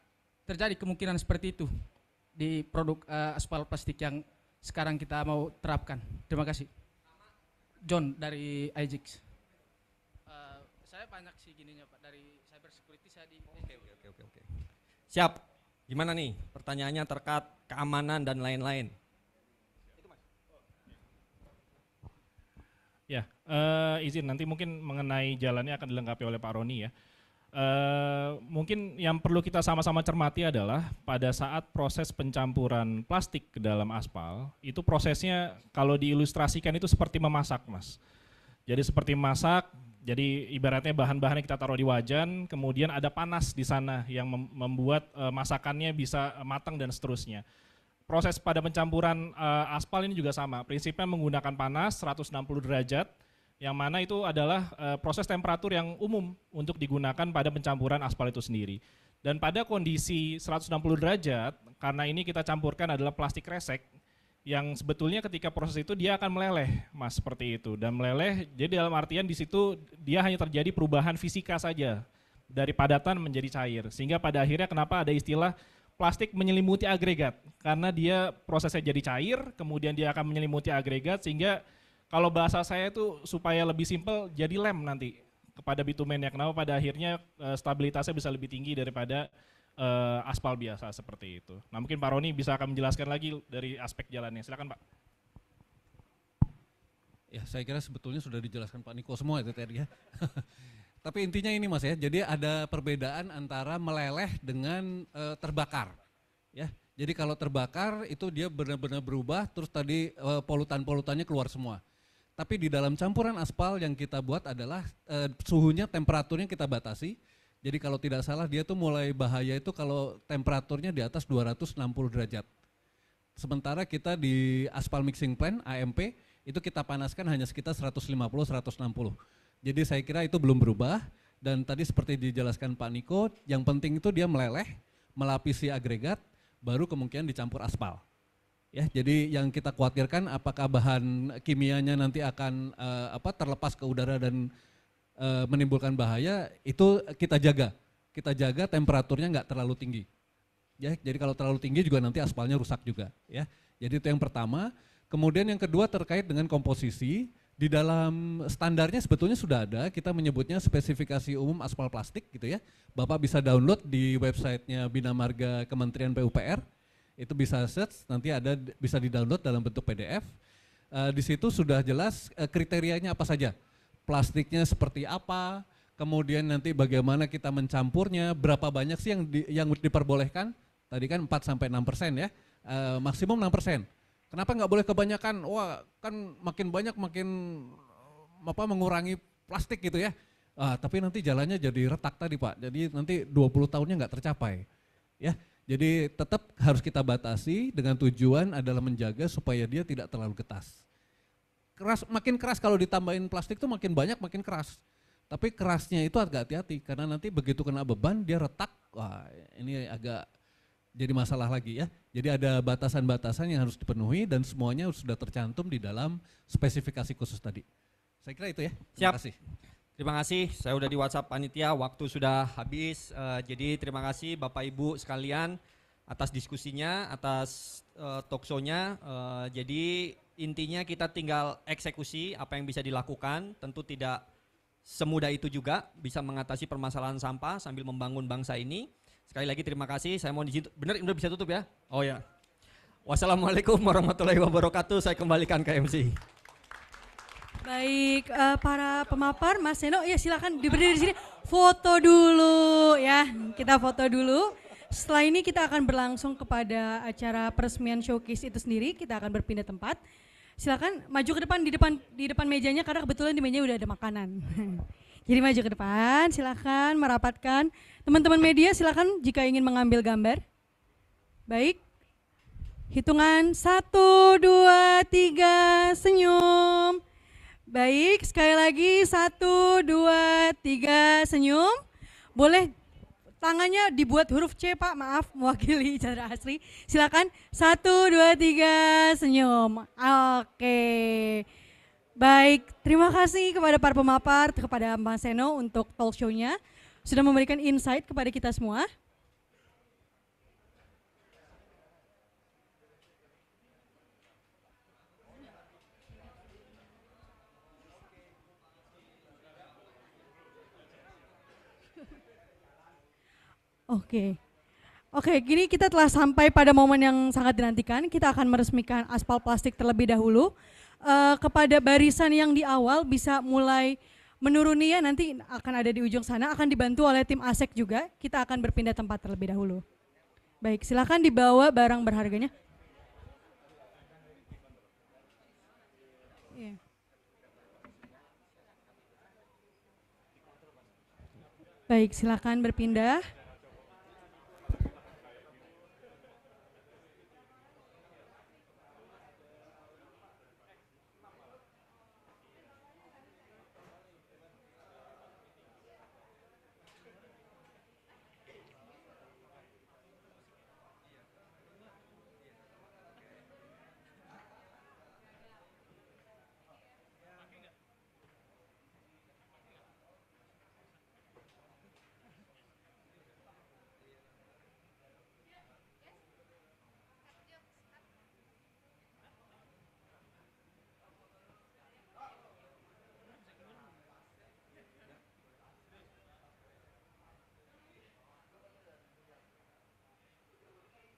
terjadi kemungkinan seperti itu di produk aspal plastik yang sekarang kita mau terapkan? Terima kasih. John dari IJIX. Saya banyak sih gininya Pak, dari cyber security saya di. Oke. Siap. Gimana nih pertanyaannya terkait keamanan dan lain-lain? Ya, izin nanti mungkin mengenai jalannya akan dilengkapi oleh Pak Roni ya. Mungkin yang perlu kita sama-sama cermati adalah pada saat proses pencampuran plastik ke dalam aspal, itu prosesnya kalau diilustrasikan itu seperti memasak Mas. Jadi seperti masak, jadi ibaratnya bahan-bahan yang kita taruh di wajan, kemudian ada panas di sana yang membuat masakannya bisa matang dan seterusnya. Proses pada pencampuran aspal ini juga sama, prinsipnya menggunakan panas 160 derajat, yang mana itu adalah proses temperatur yang umum untuk digunakan pada pencampuran aspal itu sendiri. Dan pada kondisi 160 derajat, karena ini kita campurkan adalah plastik resek, yang sebetulnya ketika proses itu dia akan meleleh Mas, seperti itu. Dan meleleh, jadi dalam artian di situ dia hanya terjadi perubahan fisika saja, dari padatan menjadi cair. Sehingga pada akhirnya kenapa ada istilah plastik menyelimuti agregat, karena dia prosesnya jadi cair, kemudian dia akan menyelimuti agregat, sehingga kalau bahasa saya itu supaya lebih simpel jadi lem nanti kepada bitumennya. Kenapa pada akhirnya stabilitasnya bisa lebih tinggi daripada aspal biasa seperti itu. Nah mungkin Pak Roni bisa akan menjelaskan lagi dari aspek jalannya. Silakan Pak. Ya, saya kira sebetulnya sudah dijelaskan Pak Niko semua itu tadi ya. Tapi intinya ini Mas ya, jadi ada perbedaan antara meleleh dengan terbakar. Ya, jadi kalau terbakar itu dia benar-benar berubah, terus tadi polutan-polutannya keluar semua. Tapi di dalam campuran aspal yang kita buat adalah suhunya, temperaturnya kita batasi. Jadi kalau tidak salah dia tuh mulai bahaya itu kalau temperaturnya di atas 260 derajat. Sementara kita di aspal mixing plant, AMP, itu kita panaskan hanya sekitar 150-160. Jadi saya kira itu belum berubah dan tadi seperti dijelaskan Pak Niko, yang penting itu dia meleleh, melapisi agregat, baru kemungkinan dicampur aspal. Ya, jadi yang kita khawatirkan apakah bahan kimianya nanti akan terlepas ke udara dan menimbulkan bahaya, itu kita jaga. Kita jaga temperaturnya nggak terlalu tinggi. Ya, jadi kalau terlalu tinggi juga nanti aspalnya rusak juga. Ya, jadi itu yang pertama. Kemudian yang kedua terkait dengan komposisi, di dalam standarnya sebetulnya sudah ada, kita menyebutnya spesifikasi umum aspal plastik gitu ya. Bapak bisa download di websitenya Bina Marga Kementerian PUPR, itu bisa search, nanti ada bisa di-download dalam bentuk PDF. Di situ sudah jelas kriterianya apa saja, plastiknya seperti apa, kemudian nanti bagaimana kita mencampurnya, berapa banyak sih yang diperbolehkan, tadi kan 4-6% ya, maksimum 6%. Kenapa nggak boleh kebanyakan? Wah, kan makin banyak makin mengurangi plastik gitu ya. Tapi nanti jalannya jadi retak tadi Pak. Jadi nanti 20 tahunnya nggak tercapai. Ya, jadi tetap harus kita batasi dengan tujuan adalah menjaga supaya dia tidak terlalu keras. Makin keras kalau ditambahin plastik tuh makin banyak makin keras. Tapi kerasnya itu agak hati-hati karena nanti begitu kena beban dia retak. Wah, ini agak jadi masalah lagi ya. Jadi ada batasan-batasan yang harus dipenuhi dan semuanya sudah tercantum di dalam spesifikasi khusus tadi. Saya kira itu ya. Terima kasih. Terima kasih. Saya udah di WhatsApp panitia, waktu sudah habis. Jadi terima kasih Bapak Ibu sekalian atas diskusinya, atas talkshow-nya. Jadi intinya kita tinggal eksekusi apa yang bisa dilakukan. Tentu tidak semudah itu juga bisa mengatasi permasalahan sampah sambil membangun bangsa ini. Sekali lagi terima kasih, saya mohon izin, benar udah bisa tutup ya? Oh ya. Wassalamualaikum warahmatullahi wabarakatuh, saya kembalikan ke MC. Baik, para pemapar, Mas Seno, ya silakan berdiri di sini, foto dulu ya, kita foto dulu. Setelah ini kita akan berlangsung kepada acara peresmian showcase itu sendiri, kita akan berpindah tempat. Silakan maju ke depan, di depan mejanya karena kebetulan di meja udah ada makanan. Jadi maju ke depan, silakan merapatkan. Teman-teman media silakan jika ingin mengambil gambar. Baik, hitungan 1, 2, 3, senyum. Baik, sekali lagi 1, 2, 3, senyum. Boleh tangannya dibuat huruf C Pak, maaf mewakili Chandra Asri. Silakan 1, 2, 3, senyum. Oke. Baik, terima kasih kepada para pemapar, kepada Mas Seno untuk talk show-nya. Sudah memberikan insight kepada kita semua. Oke, gini kita telah sampai pada momen yang sangat dinantikan. Kita akan meresmikan aspal plastik terlebih dahulu. Kepada barisan yang di awal bisa mulai menuruni ya, nanti akan ada di ujung sana, akan dibantu oleh tim ASEK juga. Kita akan berpindah tempat terlebih dahulu. Baik, silakan dibawa barang berharganya. Baik, silakan berpindah.